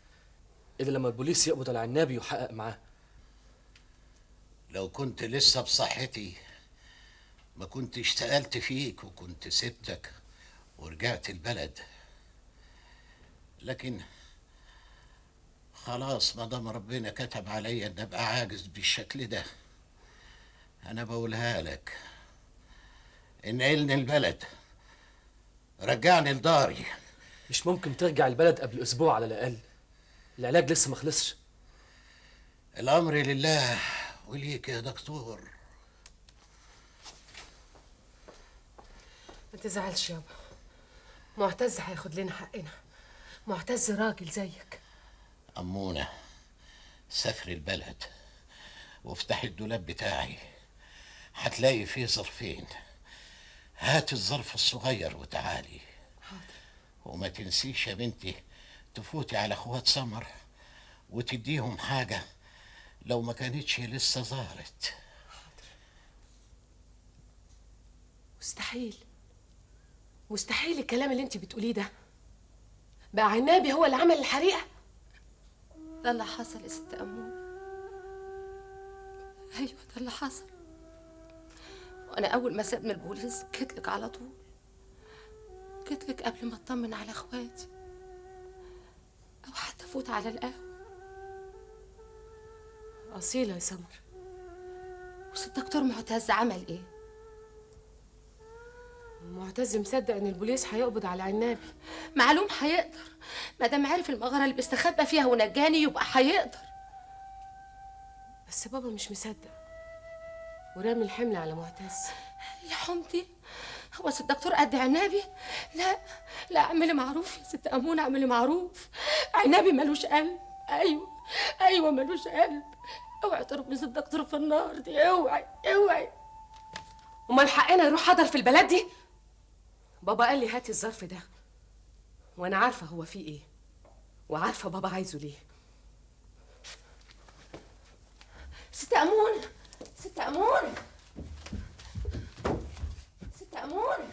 الا لما البوليس يقبض على عنابي ويحقق معاه. لو كنت لسه بصحتي ما كنت اشتغلت فيك وكنت سبتك ورجعت البلد، لكن خلاص ما دام ربنا كتب عليا ان ابقى عاجز بالشكل ده. انا بقولها لك، انقلني البلد، رجعني لداري. مش ممكن ترجع البلد قبل اسبوع على الاقل، العلاج لسه ما خلصش. الامر لله وليك يا دكتور. ما تزعلش يابا، معتز هياخد لنا حقنا. معتز راجل زيك. أمونة، سافري البلد وافتحي الدولاب بتاعي، هتلاقي فيه ظرفين. هات الظرف الصغير وتعالي. حاضر. وما تنسيش يا بنتي تفوتي على اخوات سمر وتديهم حاجة لو ما كانتش لسه ظهرت. مستحيل، مستحيل الكلام اللي انت بتقوليه ده. بقى عنابي هو اللي عمل الحريقة؟ ده اللي حصل يا ست أمون. أيوة ده اللي حصل. وأنا أول ما سابني البوليس جيتلك على طول، جيتلك قبل ما أطمن على إخواتي أو حتى أفوت على القهوة. أصيلة يا سمر. بس الدكتور معتز عمل إيه؟ معتز مصدق إن البوليس هيقبض على عنابي. معلوم هيقدر، ما دام عرف المغارة اللي بيستخبى فيها ونجاني يبقى هيقدر. بس بابا مش مصدق ورامي الحمل على معتز. يا حمدي، هو الدكتور قد عنابي؟ لا لا، اعملي معروف يا ست أمون، اعملي معروف. عنابي ملوش قلب. ايوه ملوش قلب. اوعي ترمي الدكتور في النار دي، اوعي اوعي. امال حقنا يروح حضر في البلد دي؟ بابا قال لي هاتي الظرف ده، وانا عارفه هو فيه ايه، وعارفه بابا عايزه ليه. ست أمون، ست أمون، ست أمون.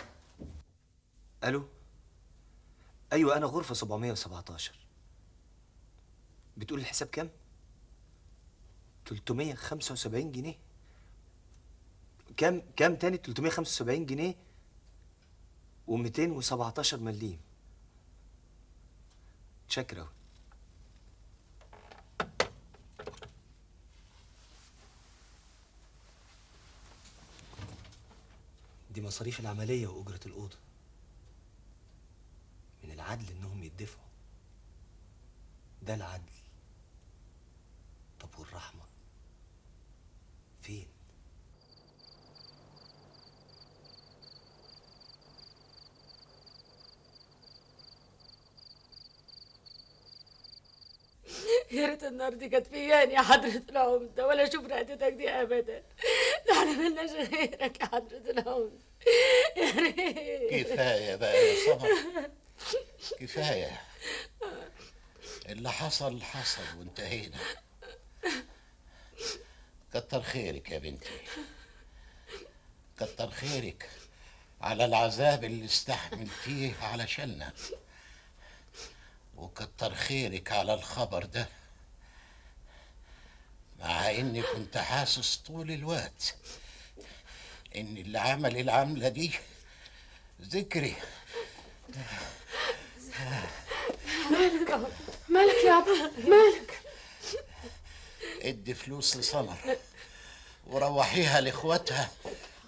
الو، ايوه انا غرفه 717. بتقول الحساب كام؟ 375 جنيه. كام تاني؟ 375 جنيه و217 مليم. شكرا. دي مصاريف العملية وأجرة الأوضة. من العدل إنهم يدفعوا. ده العدل. طب والرحمة فين؟ يا ريت النار دي كانت فياني يا حضرة العمدة، ولا اشوف رقدتك دي ابدا. ده احنا ملناش غيرك يا حضرة العمدة. يا ريت. كفاية بقى يا سمر، كفاية. اللي حصل حصل وانتهينا. كتر خيرك يا بنتي، كتر خيرك على العذاب اللي استحملتيه علشاننا، وكتر خيرك على الخبر ده، مع اني كنت حاسس طول الوقت ان اللي عمل العملة دي ذكري. مالك يابا، مالك؟ ادي فلوس لسمر وروحيها لاخواتها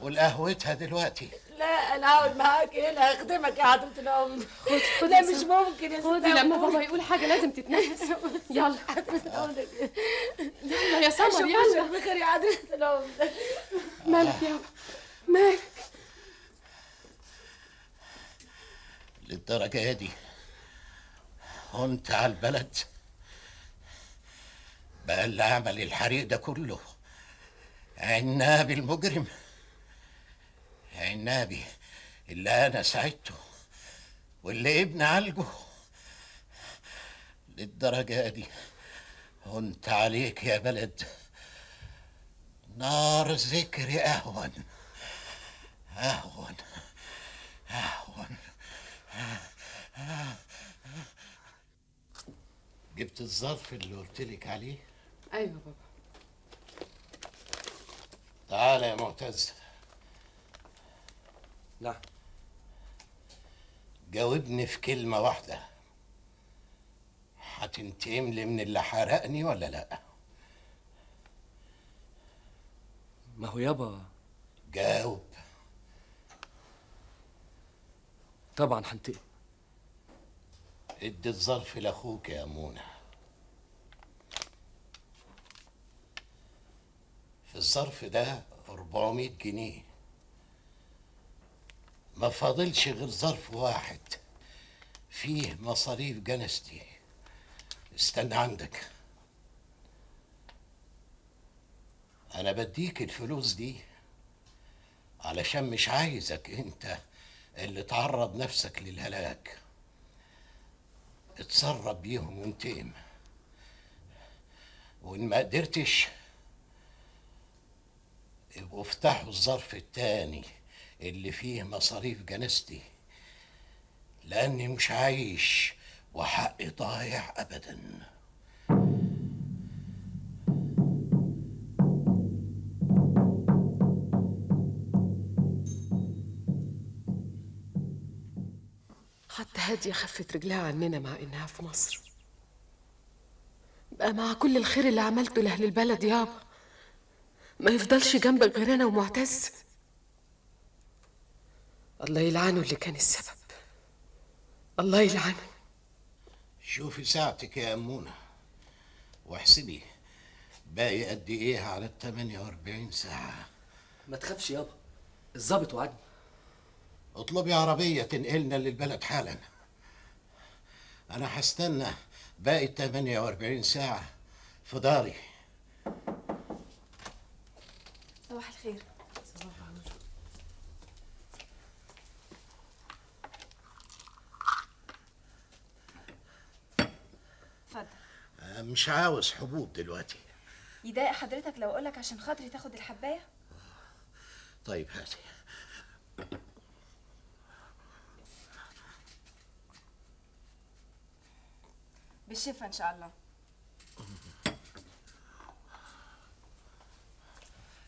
ولقهوتها دلوقتي. لا انا هقعد معاك هنا اخدمك يا حضرة العمدة. خدي لا مش ممكن يا ست خدي، لما أمون. بابا يقول حاجة لازم تتنفس. يلا حضرة العمدة. يلا يا سمر شوف يلا. بخير يا حضرة العمدة. مالك يابا، مالك؟ للدرجة دي هنت على البلد؟ بقى اللي عمل الحريق ده كله عنابي المجرم، عنابي اللي انا ساعدته واللي ابني عالجه. للدرجة دي هنت عليك يا بلد؟ نار الذكر أهون أهون أهون. جبت الظرف اللي قلتلك عليه؟ ايوه بابا. تعالى يا معتز. نعم. جاوبني في كلمة واحدة، هتنتقم لي من اللي حرقني ولا لأ؟ ما هو يابا. جاوب. طبعا هنتقم. ادي الظرف لاخوك يا منى. في الظرف ده 400 جنيه، ما فاضلش غير ظرف واحد فيه مصاريف جنازتي. استنى عندك، انا بديك الفلوس دي علشان مش عايزك انت اللي تعرض نفسك للهلاك. اتصرف بيهم وانتقم، وان ما قدرتش يبقوا افتحوا الظرف التاني اللي فيه مصاريف جنازتي، لاني مش عايش وحقي ضايع ابدا. حتى هادية خفت رجلها عننا مع إنها في مصر. بقى مع كل الخير اللي عملته لأهل البلد يابا ما يفضلش جنبك غير أنا ومعتز. الله يلعنه اللي كان السبب، الله يلعنه. شوفي ساعتك يا أمونة واحسبي باقي قد إيه على ال 48 ساعة. ما تخافش يابا، الظابط وعدني. اطلبي عربية تنقلنا للبلد حالا. أنا هستنى باقي 48 ساعة في داري. صباح الخير. صباح النور. اتفضل. مش عاوز حبوب دلوقتي. يضايق حضرتك لو اقولك عشان خاطري تاخد الحبايه؟ طيب هاتي. بالشفا ان شاء الله.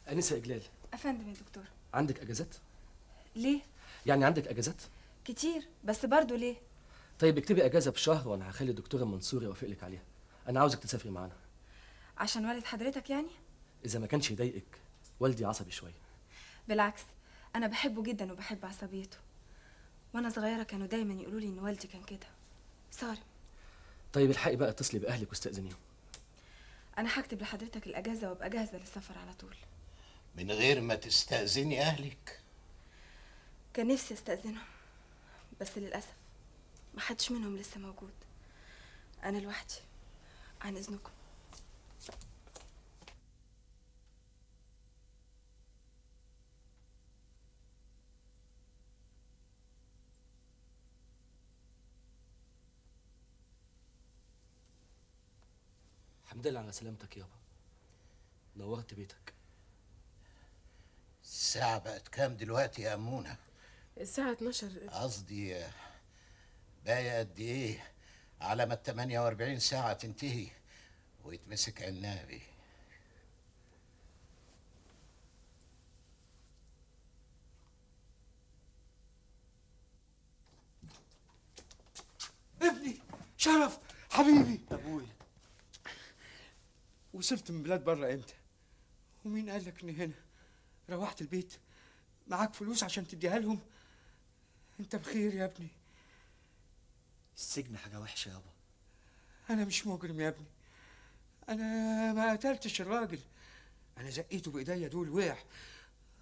أنسة إجلال، افندم يا دكتور. عندك أجازات؟ ليه؟ يعني عندك أجازات؟ كتير، بس برضو ليه؟ طيب اكتبي أجازة بشهر وأنا هخلي الدكتورة منصور يوافق لك عليها. أنا عاوزك تسافري معانا. عشان والد حضرتك يعني؟ إذا ما كانش يضايقك، والدي عصبي شوية. بالعكس، انا بحبه جدا وبحب عصبيته. وانا صغيره كانوا دايما يقولوا لي ان والدي كان كده صارم. طيب الحقي بقى اتصلي بأهلك واستأذنيهم. انا هكتب لحضرتك الاجازه وابقى جاهزه للسفر على طول. من غير ما تستأذني أهلك؟ كان نفسي استأذنهم بس للأسف محدش منهم لسه موجود. أنا لوحدي. عن إذنكم. الحمد لله على سلامتك يابا، نورت بيتك. الساعة بقت كام دلوقتي يا أمونة؟ الساعة 12. قصدي باقي قد إيه على ما ال 48 ساعة تنتهي ويتمسك عنابي؟ ابني شرف حبيبي. ابوي وصلت من بلاد بره امتى؟ ومين قال لك اني هنا؟ روحت البيت؟ معاك فلوس عشان تديها لهم؟ انت بخير يا ابني؟ السجن حاجة وحشة يابا. انا مش مجرم يا ابني، انا ما قتلتش الراجل، انا زقيته بايديا دول وقع.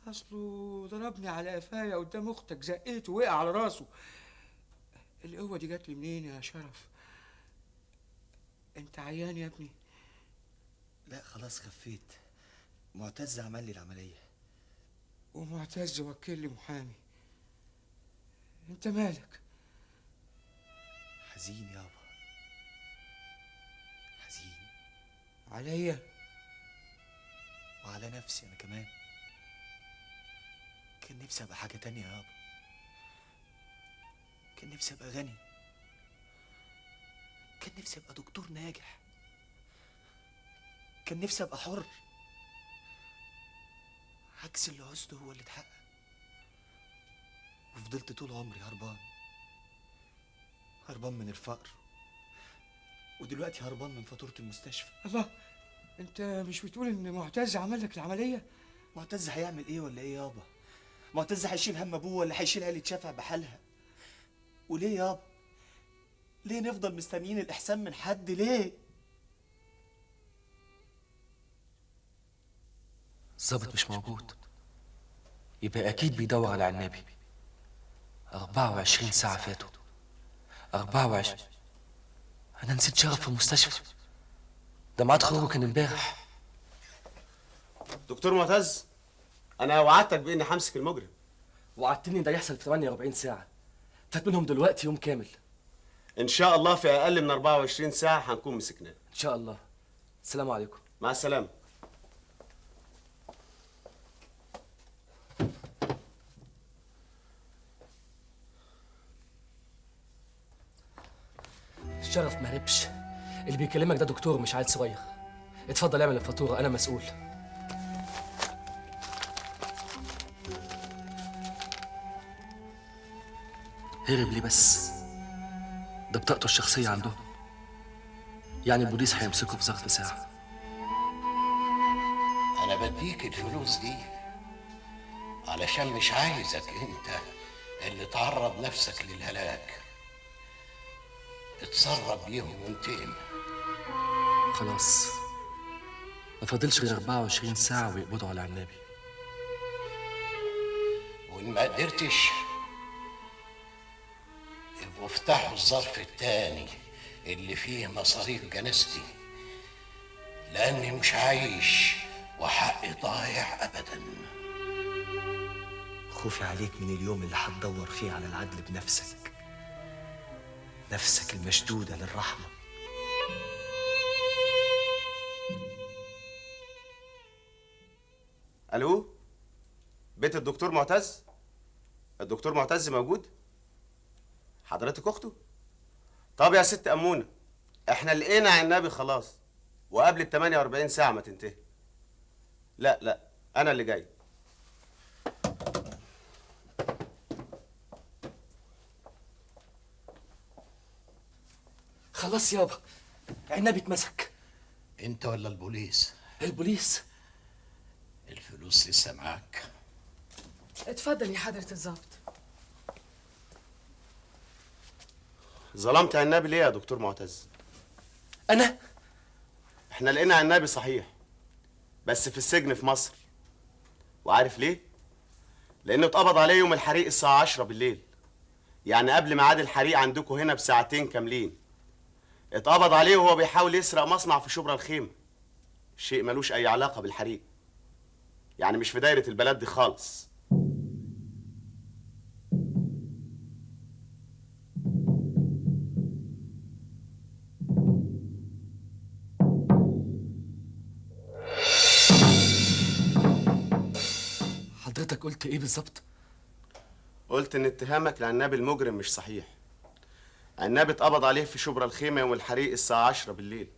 اصله ضربني على قفايا قدام اختك، زقيته وقع على راسه. القوه دي جات لي منين يا شرف؟ انت عيان يا ابني؟ لا خلاص خفيت، معتز عمل لي العملية. ومعتز وكل لي محامي. انت مالك؟ حزين يابا، حزين عليا؟ وعلى نفسي انا كمان. كان نفسي ابقى حاجة تانية يابا. كان نفسي ابقى غني. كان نفسي ابقى دكتور ناجح. كان نفسي ابقى حر. عكس اللي عوزته هو اللي اتحقق. وفضلت طول عمري هربان. هربان من الفقر. ودلوقتي هربان من فاتورة المستشفى. الله، انت مش بتقول ان معتز عمل لك العمليه؟ معتز هيعمل ايه ولا ايه يابا؟ معتز هيشيل هم ابوه ولا هيشيل عيلة شافع بحالها؟ وليه يابا؟ ليه نفضل مستنيين الاحسان من حد؟ ليه؟ الظابط مش موجود، يبقى اكيد بيدور على عنابي. 24 ساعة فاتوا. 24. انا نسيت شرف في المستشفى. ده ميعاد خروجه كان امبارح. دكتور معتز، انا وعدتك باني همسك المجرم. وعدتني ده يحصل في 48 ساعة. فات منهم دلوقتي يوم كامل. ان شاء الله في اقل من 24 ساعة هنكون مسكناه. ان شاء الله. السلام عليكم. مع السلامة. الشرف ما هربش. اللي بيكلمك ده دكتور مش عيل صغير. اتفضل اعمل الفاتورة، انا مسؤول. هرب ليه بس؟ ده بطاقته الشخصية عندهم. يعني البوليس هيمسكه في ظرف ساعة. انا بديك الفلوس دي علشان مش عايزك انت اللي تعرض نفسك للهلاك. اتصرف بيهم وانتقم. خلاص، ما فاضلش غير 24 ساعة ويقبضوا على عنابي. وان ما قدرتش يبقوا افتحوا الظرف التاني اللي فيه مصاريف جنازتي، لاني مش عايش وحقي ضايع ابدا. خوفي عليك من اليوم اللي هتدور فيه على العدل بنفسك. نفسك المشدودة للرحمة. الو، بيت الدكتور معتز؟ الدكتور معتز موجود؟ حضرتك اخته؟ طب يا ست امونه، احنا لقينا عنابي خلاص، وقبل ال 48 ساعه ما تنتهي. لا انا اللي جاي. خلاص يابا، عنابي اتمسك. انت ولا البوليس؟ البوليس. الفلوس لسه معاك. اتفضل يا حضرة الظابط. ظلمت عنابي ليه يا دكتور معتز؟ انا؟ احنا لقينا عنابي صحيح، بس في السجن في مصر. وعارف ليه؟ لانه اتقبض عليه يوم الحريق الساعه 10 بالليل، يعني قبل ميعاد الحريق عندكم هنا بساعتين كاملين. اتقبض عليه وهو بيحاول يسرق مصنع في شبرا الخيمه، شيء ملوش اي علاقه بالحريق، يعني مش في دايره البلد دي خالص. حضرتك قلت ايه بالظبط؟ قلت ان اتهامك لعنابي المجرم مش صحيح. عنابي اتقبض عليه في شبرا الخيمه يوم الحريق الساعه 10 بالليل.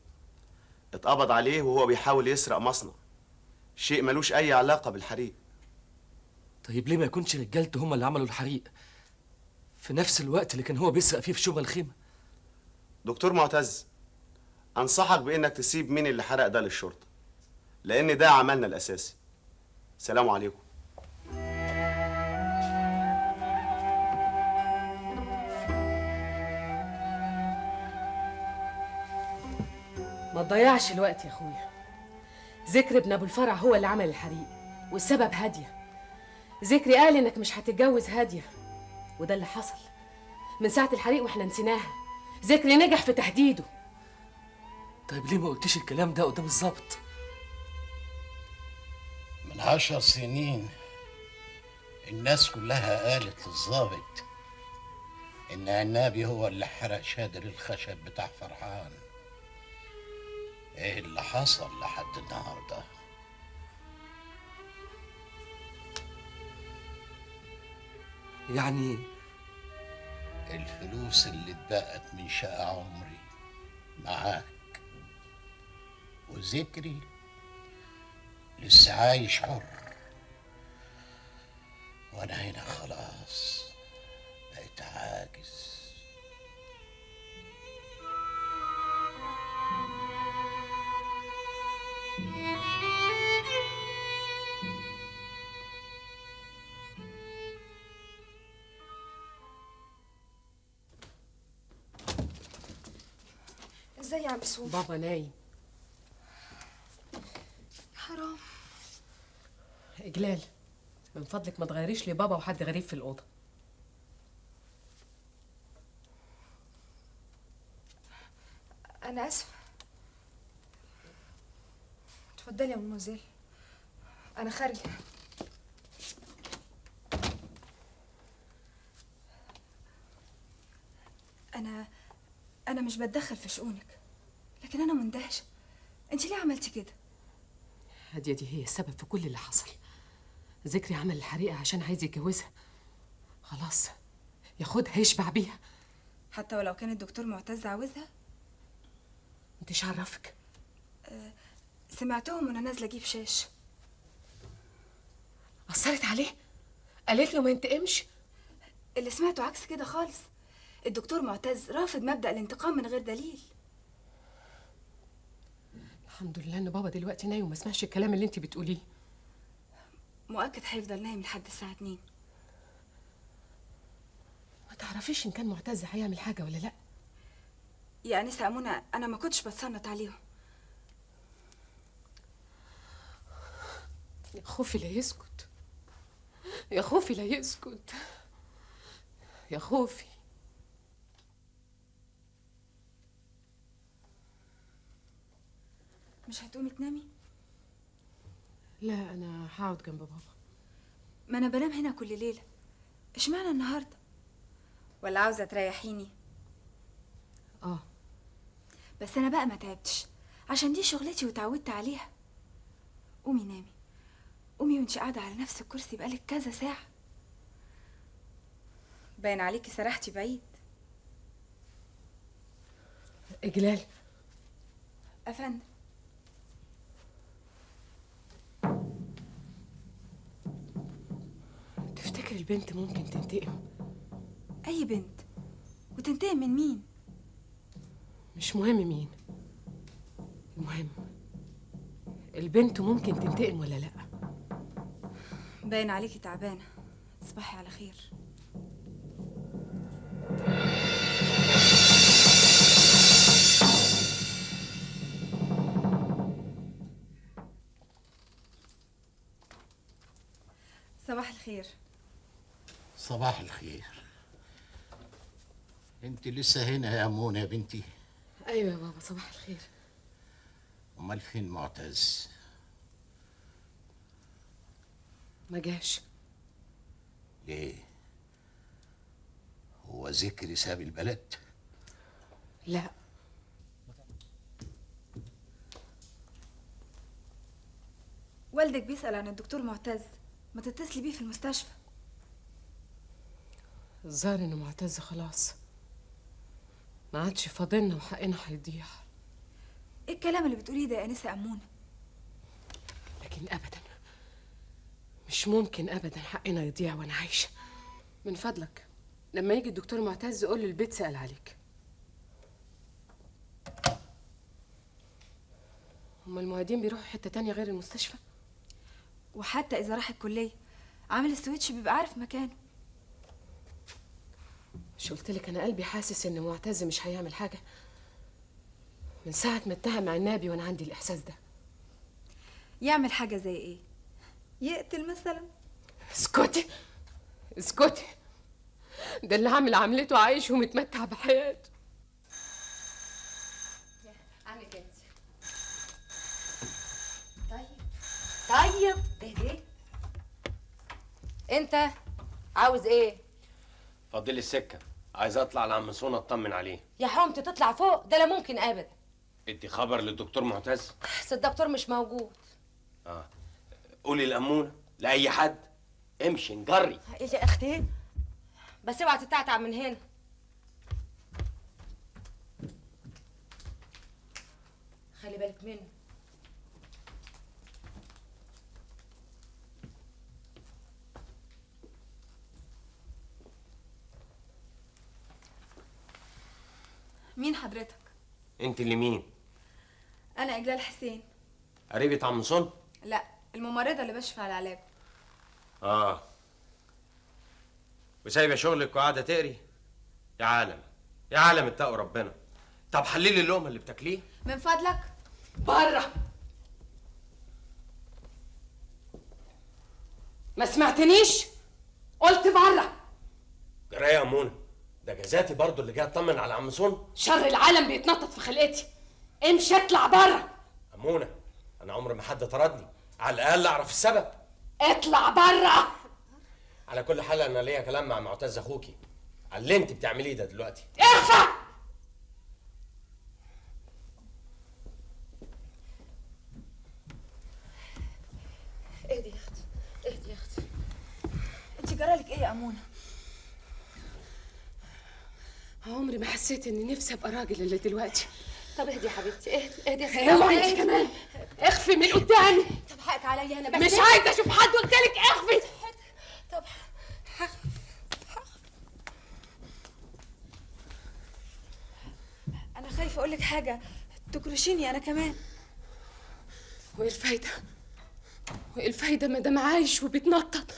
اتقبض عليه وهو بيحاول يسرق مصنع، شيء ملوش اي علاقه بالحريق. طيب ليه ما يكونش رجالته هم اللي عملوا الحريق في نفس الوقت اللي كان هو بيسرق فيه في شبرا الخيمه؟ دكتور معتز، انصحك بانك تسيب مين اللي حرق ده للشرطه، لان ده عملنا الاساسي. سلام عليكم. ما تضيعش الوقت يا اخويا. ذكر ابن ابو الفرع هو اللي عمل الحريق، والسبب هاديه. ذكري قال انك مش هتتجوز هاديه، وده اللي حصل. من ساعه الحريق واحنا نسيناها. ذكري نجح في تحديده. طيب ليه ما قلتيش الكلام ده قدام الظابط؟ من 10 سنين الناس كلها قالت للظابط ان عنابي هو اللي حرق شادر الخشب بتاع فرحان. ايه اللي حصل لحد النهارده؟ يعني الفلوس اللي اتبقت من شقة عمري معاك، وذكري لسه عايش حر، وانا هنا خلاص بقيت عاجز. ازاي يا عم سوم؟ بابا نايم. حرام. إجلال، من فضلك ما تغيريش لي بابا وحد غريب في الأوضة. انا اسفه. اتفضلي يا مدموزيل، انا خارجه. انا مش بتدخل في شؤونك، لكن انا مندهشه. انت ليه عملتي كده؟ هادية دي هي السبب في كل اللي حصل. ذكري عمل الحريقة عشان عايز يتجوزها. خلاص ياخدها يشبع بيها. حتى ولو كان الدكتور معتز عاوزها؟ انتش عرفك؟ سمعتهم وانا نازله اجيب شاش. أثرت عليه؟ قالت له ما ينتقمش؟ اللي سمعته عكس كده خالص. الدكتور معتز رافض مبدأ الانتقام من غير دليل. الحمد لله ان بابا دلوقتي نايم وما سمعش الكلام اللي انت بتقوليه. مؤكد هيفضل نايم لحد الساعة 2. ما تعرفيش ان كان معتز هيعمل حاجة ولا لا؟ يا أنسة أمونة، أنا ما كنتش بتصنت عليهم. يا خوفي لا يسكت، يا خوفي لا يسكت، يا خوفي. مش هتقومي تنامي؟ لا انا هقعد جنب بابا. ما أنا بنام هنا كل ليلة، اشمعنى النهاردة؟ ولا عاوزة تريحيني؟ بس أنا بقى ما تعبتش، عشان دي شغلتي وتعودت عليها. قومي نامي، قومي وانتي قاعدة على نفس الكرسي بقالك كذا ساعة. باين عليكي سرحتي بعيد. إجلال. أفندم. تفتكر البنت ممكن تنتقم؟ أي بنت؟ وتنتقم من مين؟ مش مهم مين، المهم البنت ممكن تنتقم ولا لا. باين عليكي تعبانة. تصبحي على خير. صباح الخير. صباح الخير. انت لسه هنا يا منى يا بنتي؟ ايوه يا بابا صباح الخير. امال فين معتز؟ ما جاش. ليه؟ هو ذكري ساب البلد؟ لا. والدك بيسأل عن الدكتور معتز، ما تتصلي بيه في المستشفى. الظاهر ان معتز خلاص ما عادش فاضلنا وحقنا هيضيع. ايه الكلام اللي بتقوليه ده يا انسه امونه؟ لكن ابدا مش ممكن ابدا حقنا يضيع وانا عايشه. من فضلك لما يجي الدكتور معتز قول له البيت سأل عليك. هما المعيدين بيروحوا حته تانية غير المستشفى؟ وحتى اذا راح الكليه عامل السويتش بيبقى عارف مكانه. مش قلتلك انا قلبي حاسس ان معتز مش هيعمل حاجه من ساعه ما اتهم عنابي، وانا عندي الاحساس ده. يعمل حاجه زي ايه؟ يقتل مثلا؟ اسكتي اسكتي، ده اللي عامل عملته عايش ومتمتع بحياته. عنك انت. طيب اهدي. انت عاوز ايه؟ فاضل السكه، عايز اطلع لعم سونا اطمن عليه. يا حرمتي تطلع فوق؟ ده لا ممكن ابدا. ادي خبر للدكتور معتز. بس الدكتور مش موجود. قولي الامونه لاي حد، امشي نجري. ايه يا اختي؟ بس اوعى تتعتع من هنا. خلي بالك منه. مين حضرتك؟ انت اللي مين؟ أنا إجلال حسين. قريبة عم منصور؟ لا، الممرضة اللي بشفى على العلاج. اه. وسايبه شغلك وقاعده تقري؟ يا عالم يا عالم اتقوا ربنا. طب حللي اللقمه اللي بتاكليه. من فضلك بره. ما سمعتنيش؟ قلت بره. جرايه يا منى، ده جزاتي برضو اللي جاي اطمن على عم صون. شر العالم بيتنطط في خلقتي. امشي اطلع بره. منى انا عمري ما حد طردني، على الاقل اعرف السبب. اطلع بره. على كل حال انا ليا كلام مع معتز اخوكي على اللي انت بتعمليه ده دلوقتي. اخفى. اهدي يا اختي، اهدي يا اختي. انت جرالك ايه يا امونه؟ عمري ما حسيت اني نفسي ابقى راجل الا دلوقتي. طب اهدي يا حبيبتي، اهدي يا اوعي انت كمان. اخفي من قدامي. طب حقك عليا انا بس. مش عايزه اشوف حد، قلت لك اخفي. طب انا خايفه اقول لك حاجه تكرشيني انا كمان. وايه الفايده؟ وايه الفايده ما دام عايش وبيتنطط؟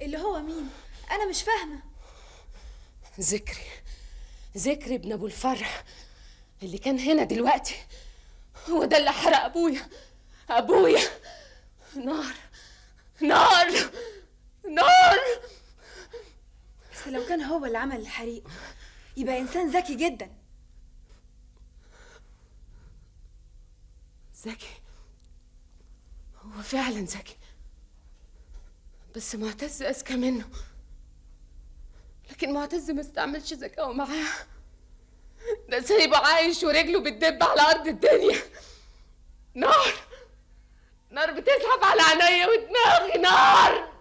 اللي هو مين؟ انا مش فاهمه. ذكري ابن ابو الفرح اللي كان هنا دلوقتي، هو ده اللي حرق ابويا. نار نار نار. بس لو كان هو اللي عمل الحريق يبقى انسان ذكي جدا. ذكي؟ هو فعلا ذكي، بس معتز اذكى منه. لكن معتز ما استعملش ذكاءه معاه، ده سايبه عايش ورجله بتدب على ارض الدنيا. نار بتزحف على عينيا ودماغي. نار.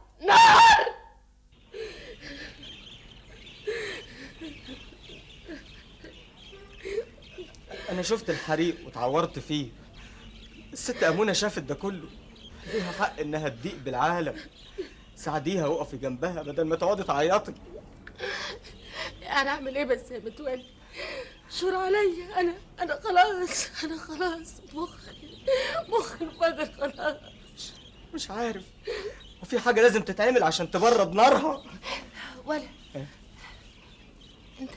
انا شفت الحريق واتعورت فيه. الست امونه شافت ده كله، ليها حق انها تضيق بالعالم. ساعديها وقفي جنبها بدل ما تقعدي تعيطي. انا اعمل ايه بس يا متولي؟ شور عليا. انا خلاص مخي انفجر خلاص. مش عارف، وفي حاجه لازم تتعمل عشان تبرد نارها. ولا انت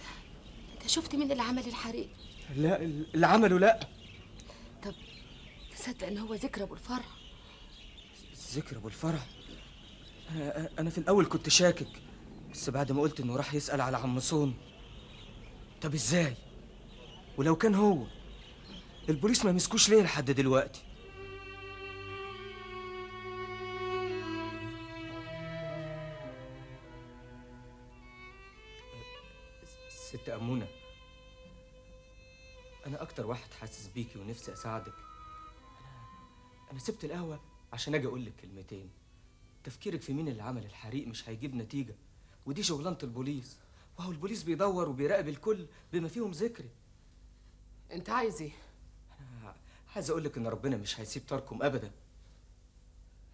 شفت مين اللي عمل الحريق؟ لا، اللي عمله لا. طب تصدق ان هو ذكرى ابو الفرح؟ ذكرى ابو الفرح؟ انا في الاول كنت شاكك، بس بعد ما قلت انه راح يسأل على عم صون. طب ازاي؟ ولو كان هو، البوليس ما مسكوش ليه لحد دلوقتي؟ ست أمونة، أنا أكتر واحد حاسس بيكي ونفسي أساعدك. أنا سبت القهوة عشان أجي أقول لك كلمتين. تفكيرك في مين اللي عمل الحريق مش هيجيب نتيجة، ودي شغلانة البوليس، وهو البوليس بيدور وبيراقب الكل بما فيهم ذكري. انت عايز ايه؟ أنا عايز أقول لك إن ربنا مش هيسيب تركم أبدا.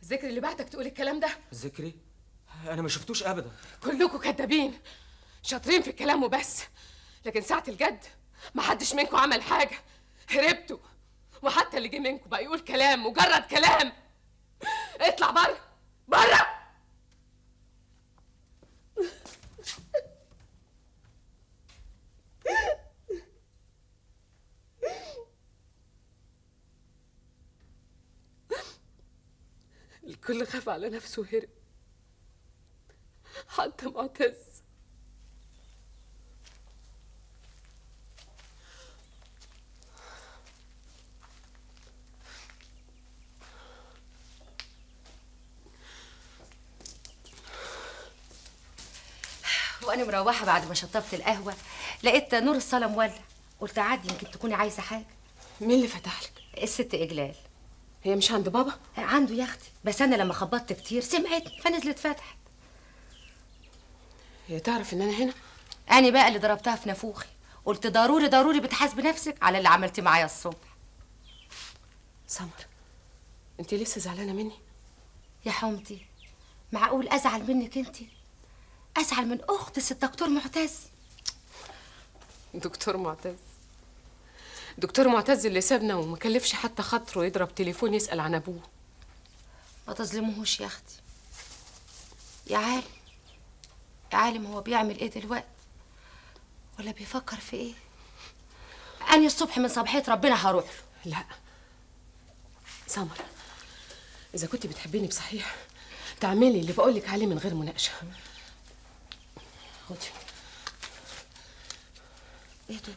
ذكري اللي بعتك تقول الكلام ده؟ ذكري؟ أنا ما شفتوش أبدا. كلكم كدابين، شاطرين في الكلام وبس، لكن ساعة الجد ما حدش منكم عمل حاجة. هربتوا، وحتى اللي جه منكم بقى يقول كلام، مجرد كلام. اطلع بره. الكل خاف على نفسه وهرب، حتى معتز. وانا مروحه بعد ما شطبت القهوه لقيت نور الصاله مولع، قلت اعدي يمكن تكوني عايزه حاجه. مين اللي فتح لك؟ الست اجلال. هي مش عند بابا؟ عنده يا اختي، بس انا لما خبطت كتير سمعت فنزلت فتحت. هي تعرف ان انا هنا؟ أنا بقى اللي ضربتها في نافوخي، قلت ضروري ضروري بتحاسبي نفسك على اللي عملتيه معايا الصبح. سمر، انت لسه زعلانه مني؟ يا حمدي، معقول أزعل منك انت؟ أزعل من أخت الدكتور معتز؟ دكتور معتز؟ دكتور معتز اللي سابنا وما كلفش حتى خاطره يضرب تليفون يسأل عن ابوه. ما تظلموهوش يا اختي. يا عالم، يا عالم هو بيعمل ايه دلوقتي ولا بيفكر في ايه؟ أنا الصبح من صباحية ربنا هروح له. لا سمر، اذا كنت بتحبيني بصحيح تعملي اللي بقولك عليه من غير مناقشه. خدي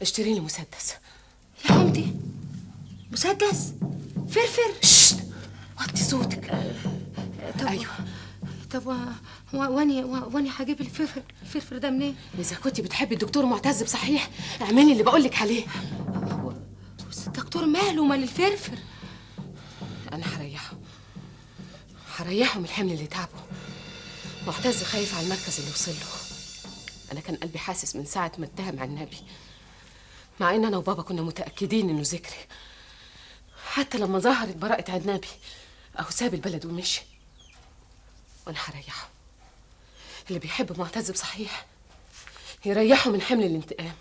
اشتري لي مسدس. يا حمدي، مسدس؟ فرفر. شت، وطي صوتك. طب ايوه. طب واني هجيب الفرفر ده منين؟ اذا كنت بتحبي الدكتور معتز بصحيح اعملي اللي بقولك عليه. بس الدكتور ماله ومال الفرفر؟ انا هريحه من الحمل اللي تعبه. معتز خايف على المركز اللي وصل له. انا كان قلبي حاسس من ساعه ما اتهم عن النبي، مع ان انا وبابا كنا متاكدين انه ذكري. حتى لما ظهرت براءه عنابي اهو ساب البلد ومشي. وانا هريحه. اللي بيحب معتز بصحيح يريحه من حمل الانتقام،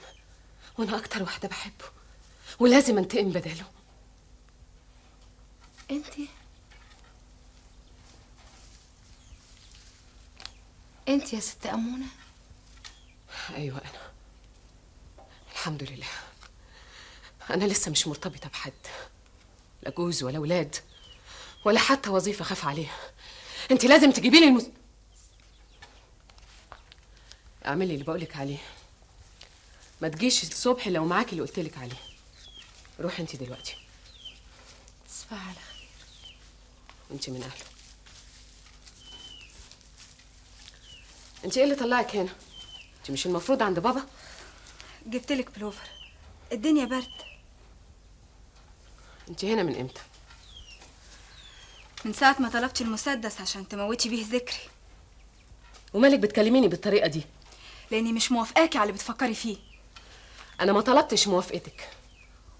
وانا اكتر واحده بحبه ولازم انتقم بداله. انت يا ست أمونة؟ ايوه انا. الحمد لله. انا لسه مش مرتبطه بحد، لا جوز ولا اولاد ولا حتى وظيفه خاف عليها. انت لازم تجيبي لي اعملي اللي بقولك عليه. ما تجيش الصبح لو معاكي اللي قلتلك عليه. روحي انت دلوقتي. تصبح على خير. انت من اهله. انت ايه اللي طلعك هنا؟ انت مش المفروض عند بابا؟ جبتلك بلوفر، الدنيا برد. انت هنا من امتى؟ من ساعة ما طلبتي المسدس عشان تموتي بيه ذكري. ومالك بتكلميني بالطريقه دي؟ لاني مش موافقاكي على اللي بتفكري فيه. انا ما طلبتش موافقتك،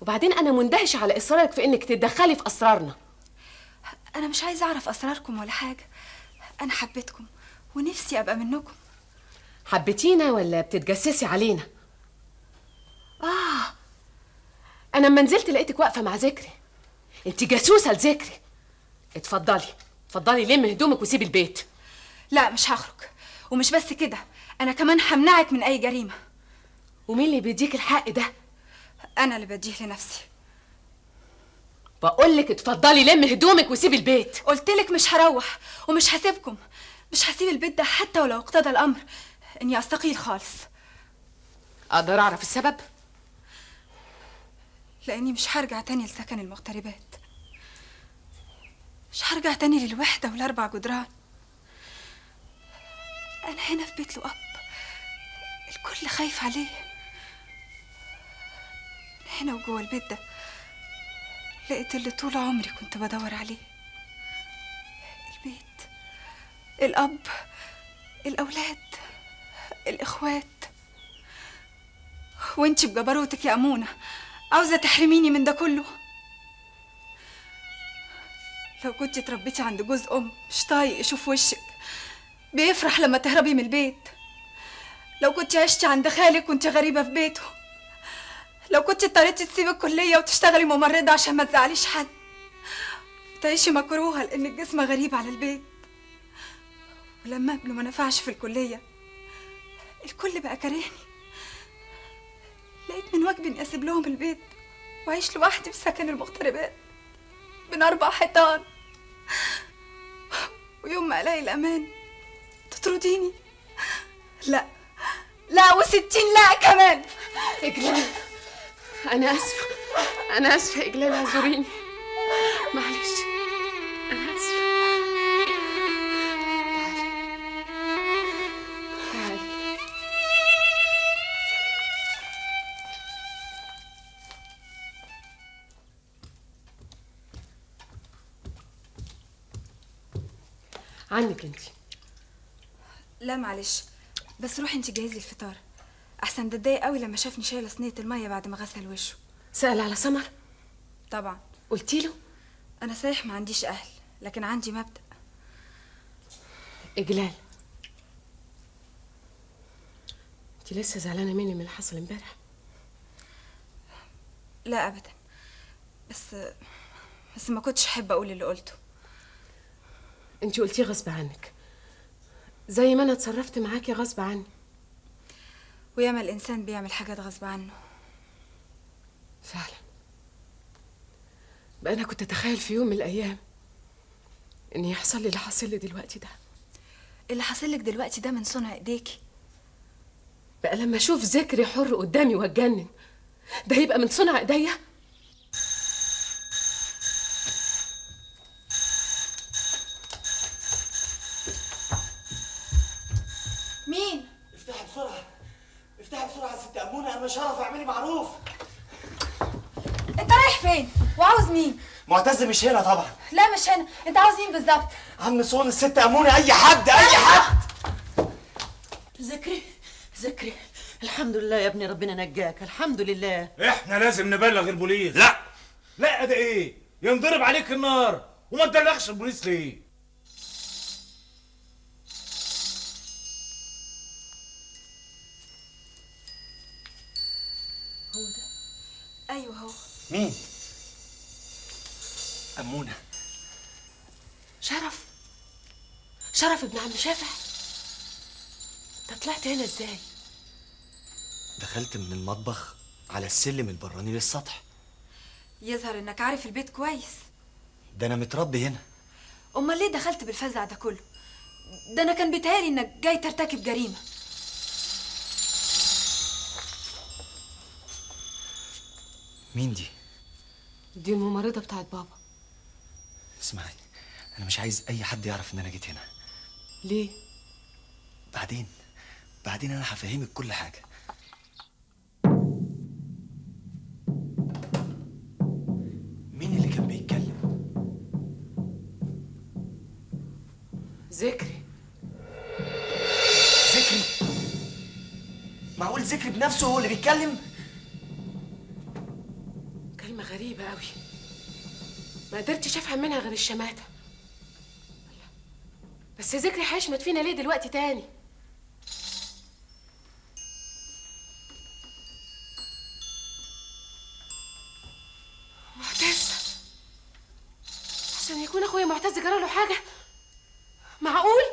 وبعدين انا مندهشه على اصرارك في انك تتدخلي في اسرارنا. انا مش عايزه اعرف اسراركم ولا حاجه، انا حبيتكم ونفسي ابقى منكم. حبيتينا ولا بتتجسسي علينا؟ انا لما نزلت لقيتك واقفه مع ذكري. انت جاسوسه لذكري. اتفضلي لمي هدومك وسيبي البيت. لا مش هخرج، ومش بس كده، انا كمان همنعك من اي جريمه. ومين اللي بيديك الحق ده؟ انا اللي بديه لنفسي. بقولك اتفضلي لمي هدومك وسيبي البيت. قلتلك مش هروح ومش هسيبكم، مش هسيب البيت ده حتى ولو اقتضى الامر اني استقيل خالص. اقدر اعرف السبب؟ لاني مش هرجع تاني لسكن المغتربات، مش هرجع تاني للوحده والاربع جدران. انا هنا في بيت له اب الكل خايف عليه. هنا وجوه البيت ده لقيت اللي طول عمري كنت بدور عليه. البيت، الاب، الاولاد، الاخوات. وانتي بجبروتك يا امونه عاوزه تحرميني من ده كله. لو كنتي اتربيتي عند جوز مش طايق يشوف وشك، بيفرح لما تهربي من البيت. لو كنتي عشتي عند خالك وانتي غريبه في بيته. لو كنتي اضطريتي تسيبي الكليه وتشتغلي ممرضه عشان ما تزعليش حد، تعيشي مكروهه لان الجسم غريب على البيت. ولما ابنه ما نفعش في الكليه الكل بقى كارهني. لقيت من واجبي اني اسيب لهم البيت واعيش لوحدي في سكن المغتربات بين 4 حيطان. ويوم ما الاقي الامان تطرديني. لا لا و60 لا كمان. اجلال، انا اسفه اجلال، اعذريني معلش، انا اسفه. تعالي. عنك انت. لا معلش، بس روحي انت جهزي الفطار، احسن ده اتضايق قوي لما شافني شايله صينيه الميه بعد ما غسل وشه. سأل على سمر؟ طبعا. قلتي له؟ انا صحيح ما عنديش اهل، لكن عندي مبدأ. إجلال، انت لسه زعلانة مني من اللي حصل امبارح؟ لا ابدا، بس ما كنتش احب اقول اللي قلته. انت قلتيه غصب عنك، زي ما انا اتصرفت معاكي غصب عني. وياما الانسان بيعمل حاجات غصب عنه. فعلا. بقى انا كنت اتخيل في يوم من الايام ان يحصل لي اللي حاصل لي دلوقتي ده. اللي حاصل لك دلوقتي ده من صنع ايديكي. بقى لما اشوف ذكري حر قدامي واتجنن، ده يبقى من صنع ايديا؟ مين؟ افتحي بسرعة، افتحي بسرعة يا ست أمونة، أنا مش هعرف أعملي معروف. انت رايح فين؟ وعاوز مين؟ معتز مش هنا طبعا. لا مش هنا، انت عاوز مين بالظبط؟ عم صون، الست أمونة، أي حد أي حد. ذكري الحمد لله يا ابني، ربنا نجاك، الحمد لله. احنا لازم نبلغ البوليس. لا لا، ده ايه؟ ينضرب عليك النار وما تبلغش البوليس ليه؟ هو ده؟ ايوه هو. مين؟ أمونة. شرف ابن عم شافع. انت طلعت هنا ازاي؟ دخلت من المطبخ على السلم البراني للسطح. يظهر انك عارف البيت كويس. ده أنا متربي هنا. امال ليه دخلت بالفزع ده كله؟ ده انا كان بيتهيألي انك جاي ترتكب جريمه. مين دي؟ دي الممرضة بتاعت بابا. اسمعي، أنا مش عايز أي حد يعرف إن أنا جيت هنا. ليه؟ بعدين أنا هفهمك كل حاجة. مين اللي كان بيتكلم؟ ذكري. معقول ذكري بنفسه هو اللي بيتكلم؟ كلمة غريبة قوي، ما قدرتش افهم منها غير الشماتة. بس ذكري هيشمت فينا ليه دلوقتي تاني؟ معتز، عشان يكون اخويا معتز جراله حاجة؟ معقول؟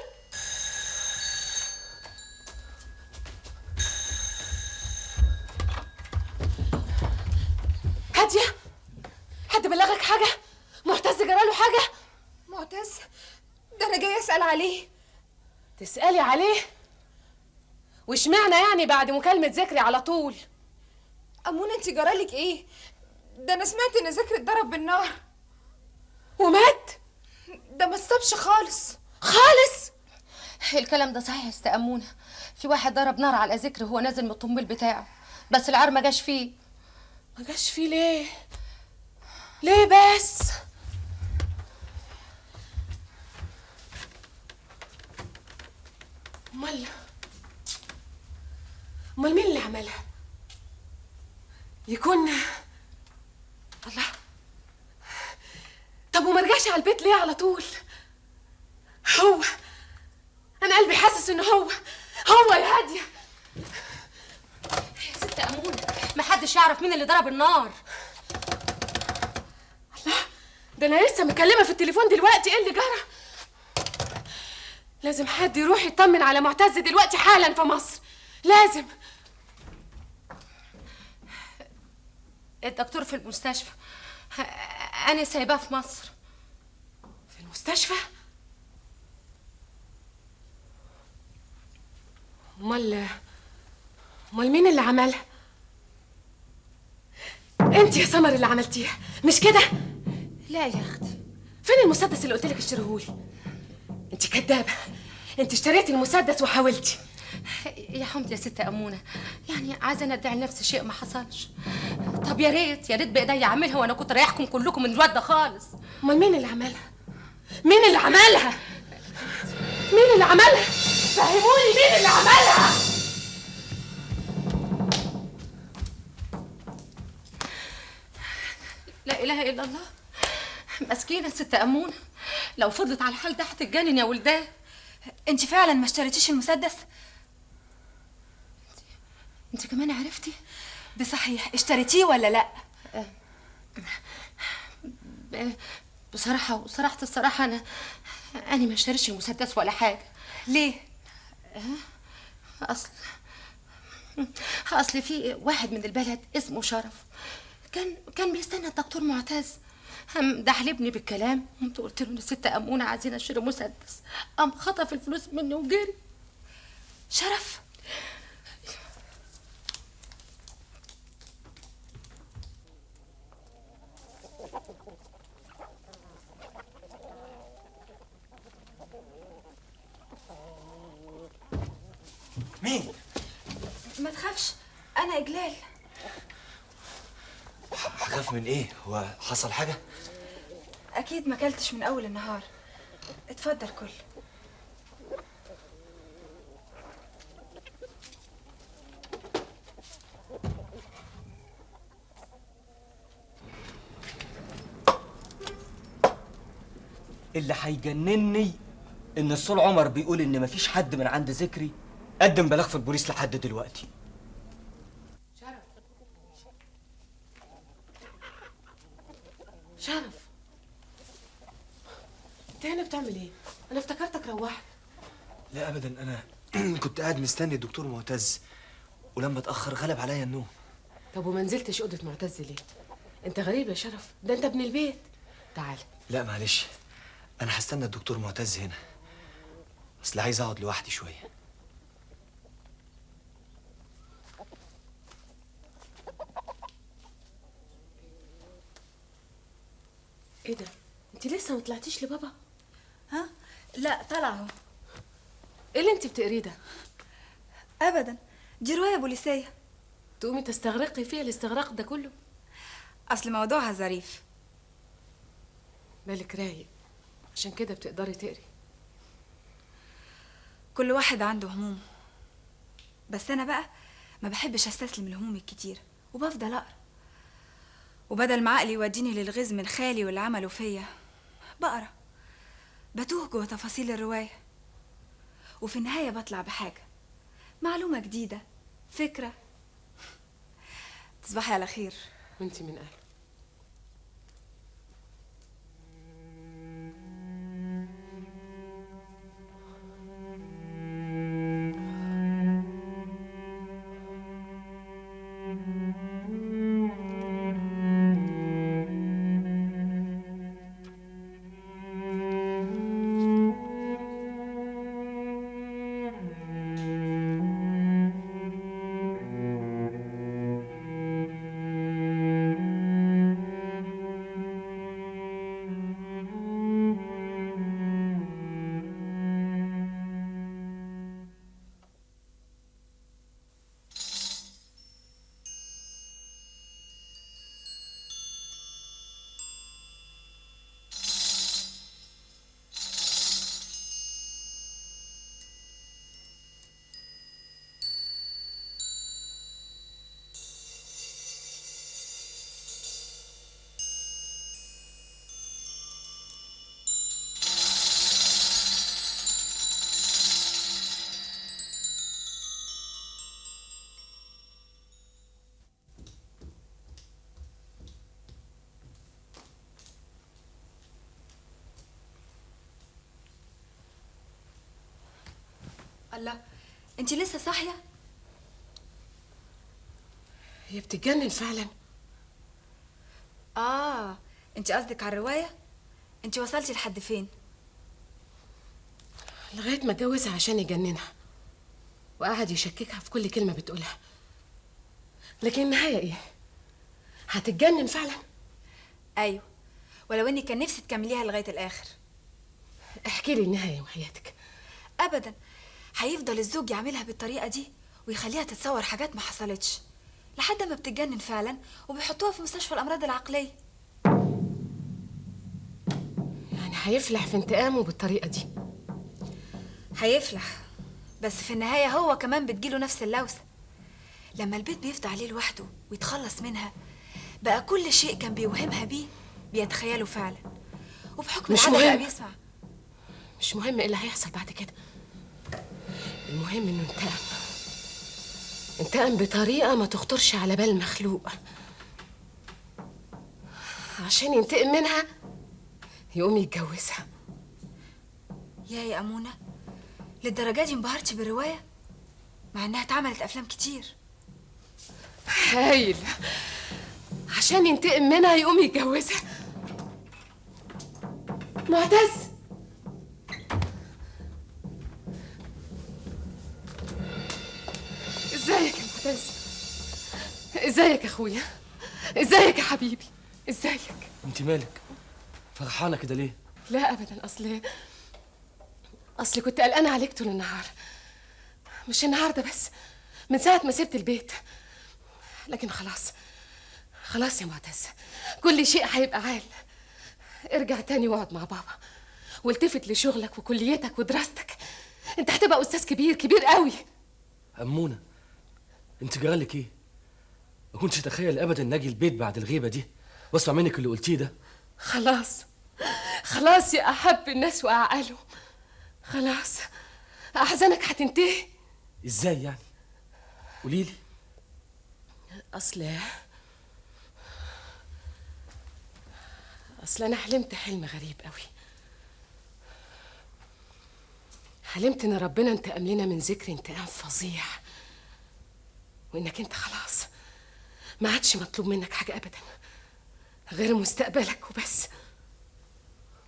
هادية، حد بلغك حاجة؟ معتز جراله حاجة؟ معتز؟ ده انا جاي اسأل عليه. تسألي عليه؟ واشمعنى يعني بعد مكالمة ذكري على طول؟ أمونة انت جرالك ايه؟ ده انا سمعت ان ذكري اتضرب بالنار ومات. ده ما اتصابش خالص. الكلام ده صحيح يا ست أمونة، في واحد ضرب نار على ذكري وهو نازل من الطنبيل بتاعه، بس العار ما جاش فيه. ما جاش فيه ليه؟ ليه بس؟ امال مين اللي عملها؟ يكون الله. طب وما رجعش على البيت ليه على طول؟ هو انا قلبي حاسس انه هو يا هاديه. يا ست أمونة، محدش يعرف مين اللي ضرب النار. الله، ده انا لسه مكلمه في التليفون دلوقتي. ايه اللي جرى؟ لازم حد يروح يطمن على معتز دلوقتي حالا في مصر، لازم. الدكتور في المستشفى، أنا سايباه في مصر. في المستشفى؟ امال مين اللي عملها؟ انت يا سمر اللي عملتيها مش كده؟ لا يا اختي. فين المسدس اللي قلتلك اشتريهولي؟ انت كدابه، انت اشتريتي المسدس وحاولتي. يا حمد يا ست أمونة، يعني عايزة أنا أدعي لنفسي شيء ما حصلش. طب يا ريت بإيديا أعملها وأنا كنت رايحكم كلكم من الواد ده خالص. امال مين اللي عملها؟ مين اللي عملها؟ فهموني مين اللي عملها؟ اله الا الله. مسكينه ست امونه، لو فضلت على الحال ده هتتجنن يا ولداه. انت فعلا ما اشتريتيش المسدس؟ انت كمان عرفتي؟ بصحيح اشتريتيه ولا لا؟ بصراحه الصراحه انا ما اشتريتش المسدس ولا حاجه. ليه؟ اصل في واحد من البلد اسمه شرف كان بيستنى الدكتور معتز، قام دحلبني بالكلام، قلت له ان الست امونه عايزين اشتري مسدس، قام خطف الفلوس مني وجري. شرف؟ مين؟ ما تخافش، انا اجلال. هخاف من ايه؟ هو حصل حاجه؟ اكيد ما اكلتش من اول النهار. اتفضل كل. اللي هيجنني ان الصول عمر بيقول ان مفيش حد من عند ذكري قدم بلاغ في البوليس لحد دلوقتي. شرف، انت هنا بتعمل ايه؟ انا افتكرتك روحت. لا ابدا، انا كنت قاعد مستني الدكتور معتز، ولما اتاخر غلب عليا النوم. طب وما نزلتش اوضه معتز ليه؟ انت غريب يا شرف، ده انت ابن البيت. تعال. لا معلش، انا هستنى الدكتور معتز هنا، اصل عايز اقعد لوحدي شويه. ايه ده؟ انت لسه ما طلعتيش لبابا؟ ها؟ لا طلع اهو. ايه اللي انت بتقريه ده؟ ابدا، دي روايه بوليسيه. تقومي تستغرقي فيها الاستغراق ده كله؟ اصل موضوعها ظريف. بالك رايق، عشان كده بتقدري تقري. كل واحد عنده هموم، بس انا بقى ما بحبش استسلم للهموم الكتير وبفضل اقرا، وبدل ما عقلي يوديني للغز من خالي واللي عمله فيا بقرا، بتوه جوه تفاصيل الروايه، وفي النهايه بطلع بحاجه، معلومه جديده، فكره. تصبحي على خير. وانتي من اهله. الله، انت لسه صاحيه؟ هي بتتجنن فعلا. انت قصدك على الروايه؟ انت وصلتي لحد فين؟ لغايه ما اتجوزها عشان يجننها، وقعد يشككها في كل كلمه بتقولها. لكن النهايه ايه؟ هتتجنن فعلا. ايوه، ولو اني كان نفسي تكمليها لغايه الاخر. احكي لي النهايه وحياتك. ابدا، هيفضل الزوج يعملها بالطريقه دي ويخليها تتصور حاجات ما حصلتش لحد ما بتتجنن فعلا، وبيحطوها في مستشفى الامراض العقليه. يعني هيفلح في انتقامه بالطريقه دي؟ هيفلح، بس في النهايه هو كمان بتجيله نفس اللوثه. لما البيت بيفضى عليه لوحده ويتخلص منها، بقى كل شيء كان بيوهمها بيه بيتخيلوا فعلا، وبحكم مش العادة بقى مهم. بيسمع. مش مهم ايه اللي هيحصل بعد كده، المهم انه انتقم بطريقة ما تخطرش على بال مخلوق. عشان ينتقم منها يقوم يتجوزها. يا أمونة، للدرجة دي انبهرتي بالرواية مع انها اتعملت افلام كتير؟ هايل. عشان ينتقم منها يقوم يتجوزها. معتز، ازيك يا معتز؟ ازيك يا اخويا؟ ازيك يا حبيبي؟ ازيك؟ انت مالك فرحانه كده ليه؟ لا ابدا، اصل كنت قلقانه عليك طول النهار، مش النهارده بس، من ساعه ما سبت البيت. لكن خلاص يا معتز، كل شيء هيبقى عال. ارجع تاني واقعد مع بابا، والتفت لشغلك وكليتك ودراستك. انت هتبقى استاذ كبير قوي. أمونة، انت جرالك ايه؟ ما كنتش اتخيل ابدا ان اجي البيت بعد الغيبه دي واسمع منك اللي قلتيه ده. خلاص يا احب الناس واعقلهم، خلاص احزانك هتنتهي. ازاي يعني؟ قولي لي. اصل انا حلمت حلم غريب قوي. حلمت ان ربنا انتقم لنا من ذكر انتقام فظيع، وانك انت خلاص ما عادش مطلوب منك حاجه ابدا غير مستقبلك وبس.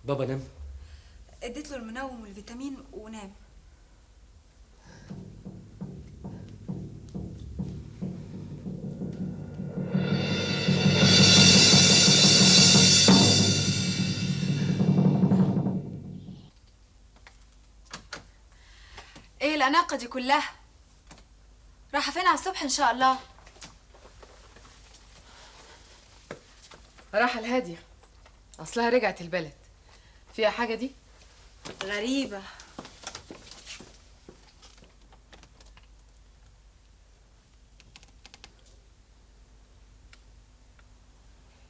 بابا نام؟ اديت له المنوم والفيتامين ونام. ايه الاناقه دي كلها؟ رايحه فين على الصبح ان شاء الله؟ راحة الهادية، اصلها رجعت البلد. فيها حاجه دي؟ غريبه.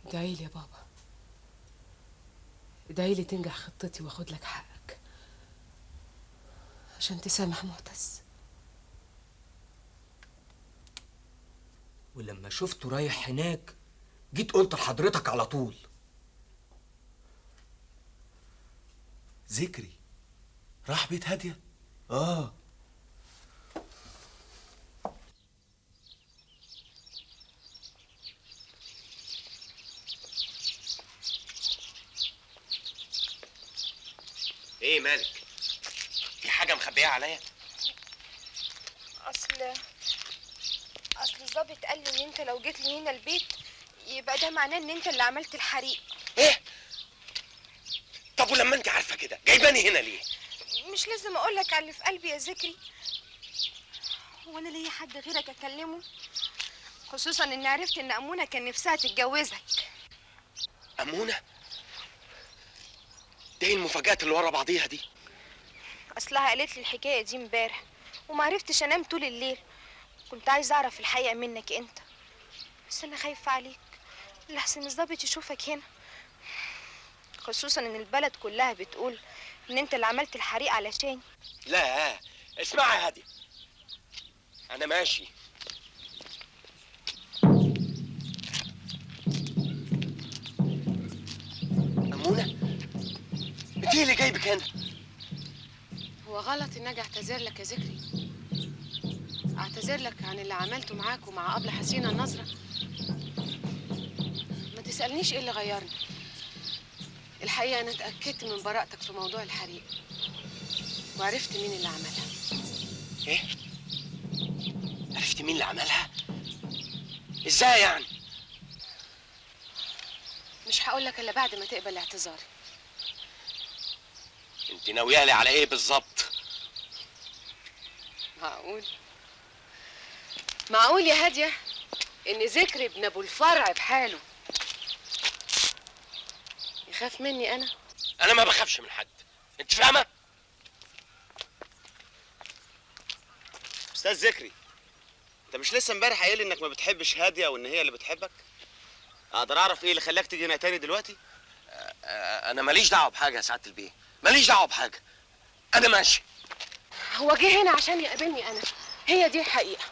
ادعيلي يا بابا، ادعيلي تنجح خطتي واخد لك حقك عشان تسامح معتز. ولما شفته رايح هناك جيت قلت لحضرتك على طول. ذكري راح بيت هادية؟ ايه مالك؟ في حاجة مخبيها عليا؟ اصل الظابط قال لي ان انت لو جيت لي هنا البيت يبقى ده معناه ان انت اللي عملت الحريق. ايه؟ طب ولما انت عارفة كده جايباني هنا ليه؟ مش لازم اقول لك على اللي في قلبي يا ذكري؟ وانا ليا حد غيرك اكلمه؟ خصوصا ان عرفت ان امونة كان نفسها تتجوزك. أمونة؟ ده ايه المفاجآت اللي ورا بعضيها دي؟ اصلها قالت لي الحكايه دي امبارح ومعرفتش انام طول الليل. كنت عايزه اعرف الحقيقه منك انت، بس انا خايفه عليك لحسن الظابط يشوفك هنا، خصوصا ان البلد كلها بتقول ان انت اللي عملت الحريق علشاني. لا اسمعي يا هادية، أنا ماشي. أمونة؟ انت ايه اللي جايبك هنا؟ هو غلط ان اجي اعتذر لك يا ذكري؟ اعتذر لك عن اللي عملته معاك ومع أبلة حسينة النظرة؟ ما تسألنيش ايه اللي غيرني. الحقيقة انا اتأكدت من براءتك في موضوع الحريق وعرفت مين اللي عملها. ايه؟ عرفت مين اللي عملها؟ ازاي يعني؟ مش هقول لك الا بعد ما تقبل اعتذاري. انت ناويالي على ايه بالظبط؟ معقول يا هادية ان ذكري ابن ابو الفرع بحاله يخاف مني انا؟ انا ما بخافش من حد، انت فاهمه؟ استاذ ذكري، انت مش لسه امبارح قايل انك ما بتحبش هاديه وان هي اللي بتحبك؟ اقدر اعرف ايه اللي خلاك تيجي هنا تاني دلوقتي؟ انا ماليش دعوه بحاجه يا سعاده البيه، ماليش دعوه بحاجه. انا ماشي. هو جه هنا عشان يقابلني انا، هي دي الحقيقه.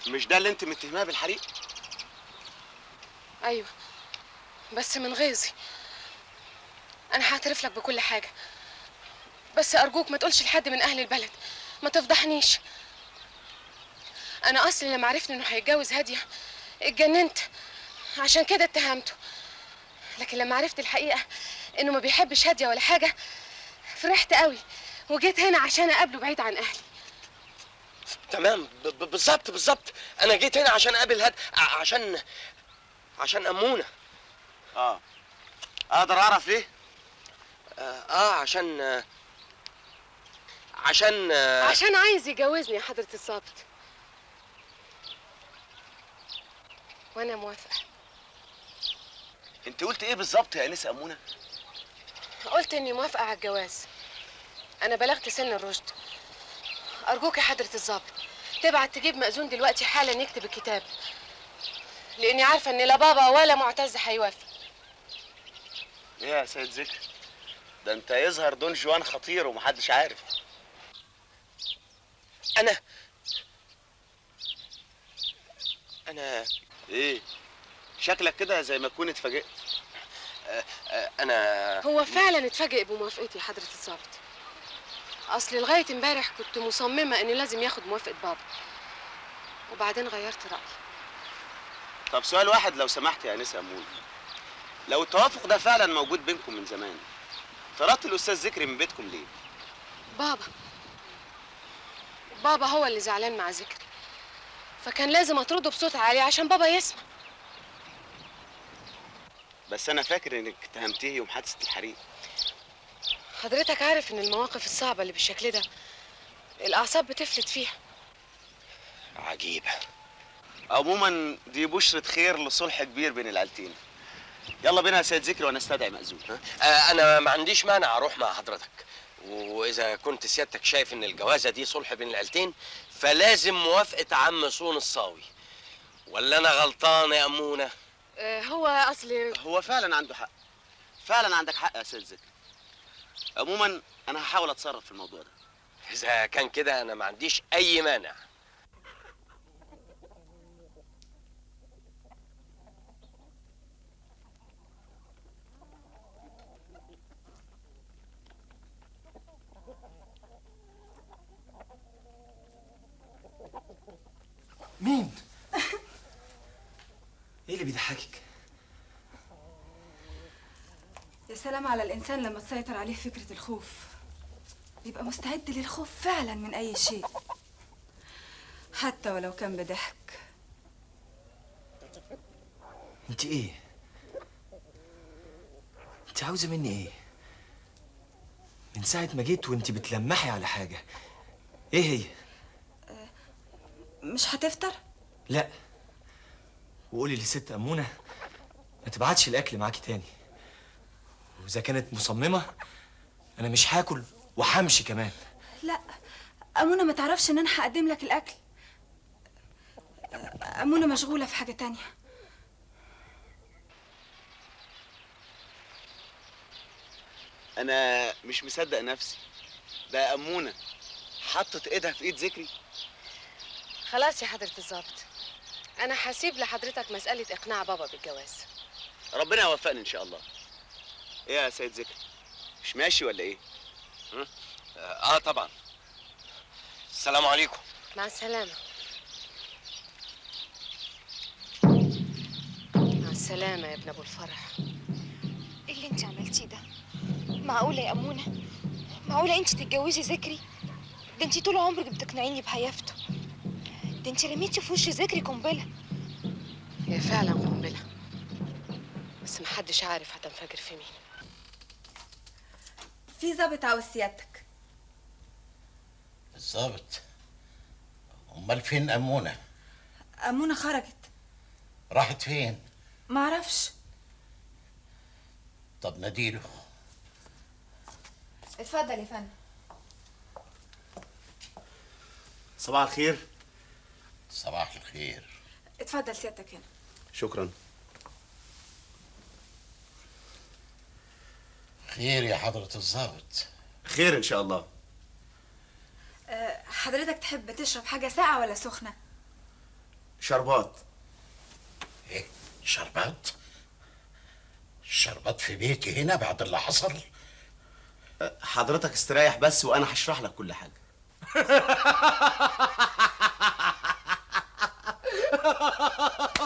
مش ده اللي انت متهماه بالحريق؟ ايوه، بس من غيظي. انا هعترف لك بكل حاجه، بس ارجوك ما تقولش لحد من اهل البلد، ما تفضحنيش. انا اصلي لما عرفت انه هيتجوز هاديه اتجننت، عشان كده اتهمته. لكن لما عرفت الحقيقه انه ما بيحبش هاديه ولا حاجه فرحت قوي، وجيت هنا عشان اقابله بعيد عن اهلي. تمام، بالظبط. انا جيت هنا عشان اقابل عشان امونه. اقدر اعرف ليه؟ عشان عايز يجوزني يا حضره الضابط، وانا موافقه. انت قلت ايه بالظبط يا انسه امونه؟ قلت اني موافقه على الجواز. انا بلغت سن الرشد. ارجوك يا حضره الضابط تبعت تجيب مأذون دلوقتي حالا يكتب الكتاب، لاني عارفه ان لا بابا ولا معتز هيوافق. ايه يا سيد ذكري؟ ده انت يظهر دون جوان خطير ومحدش عارف. انا ايه؟ شكلك كده زي ما تكون اتفاجئت. هو فعلا اتفاجئ بموافقتي يا حضره الضابط. اصل لغايه امبارح كنت مصممه انه لازم ياخد موافقه بابا، وبعدين غيرت رايي. طب سؤال واحد لو سمحت يا انسه امونه، لو التوافق ده فعلا موجود بينكم من زمان، طردت الاستاذ ذكري من بيتكم ليه؟ بابا هو اللي زعلان مع ذكري، فكان لازم اطرده بصوت عالي عشان بابا يسمع. بس انا فاكر انك اتهمتيه يوم حادثه الحريق. حضرتك عارف ان المواقف الصعبه اللي بالشكل ده الاعصاب بتفلت فيها. عجيبه. عموما دي بشرة خير لصلح كبير بين العيلتين. يلا بينا يا سيد ذكري وانا استدعي مأذون. انا ما عنديش مانع اروح مع حضرتك، واذا كنت سيادتك شايف ان الجوازه دي صلح بين العيلتين فلازم موافقه عم صون الصاوي، ولا انا غلطان يا امونه؟ هو فعلا عنده حق، فعلا عندك حق يا سيد ذكري. عموما انا هحاول اتصرف في الموضوع ده. اذا كان كده انا ما عنديش اي مانع. مين؟ ايه اللي بيضحكك؟ يا سلام على الإنسان لما تسيطر عليه فكرة الخوف، بيبقى مستعد للخوف فعلا من أي شيء حتى ولو كان بضحك. انت ايه؟ انت عاوزة مني ايه؟ من ساعة ما جيت وانت بتلمحي على حاجة، ايه هي؟ مش هتفطر؟ لا، وقولي لست أمونة ما تبعتش الأكل معاكي تاني، وإذا كانت مصممة أنا مش هاكل وهمشي كمان. لا، أمونة ما تعرفش إن أنا هقدم لك الأكل. أمونة مشغولة في حاجة تانية. انا مش مصدق نفسي، ده أمونة حطت ايدها في ايد ذكري. خلاص يا حضره الضابط، انا هسيب لحضرتك مساله اقناع بابا بالجواز. ربنا يوفقني ان شاء الله. ايه يا سيد ذكري، مش ماشي ولا ايه؟ طبعا. السلام عليكم. مع السلامه. مع السلامه يا ابن ابو الفرح. ايه اللي انت عملتيه ده؟ معقوله يا امونه؟ معقوله انت تتجوزي ذكري؟ ده انت طول عمرك بتقنعيني بهيافته. ده انت رميتي في وش ذكري قنبله. هي فعلا قنبله، بس محدش عارف هتنفجر في مين. في ظابط عاوز سيادتك. الظابط؟ امال فين امونه؟ أمونة خرجت. راحت فين؟ معرفش. طب ناديله. اتفضل يا فندم. صباح الخير. صباح الخير. اتفضل سيادتك هنا. شكرا. خير يا حضرة الضابط؟ خير ان شاء الله. حضرتك تحب تشرب حاجة ساقعة ولا سخنة؟ شربات. ايه شربات؟ شربات في بيتي هنا بعد اللي حصل؟ حضرتك استريح بس وانا هشرح لك كل حاجه.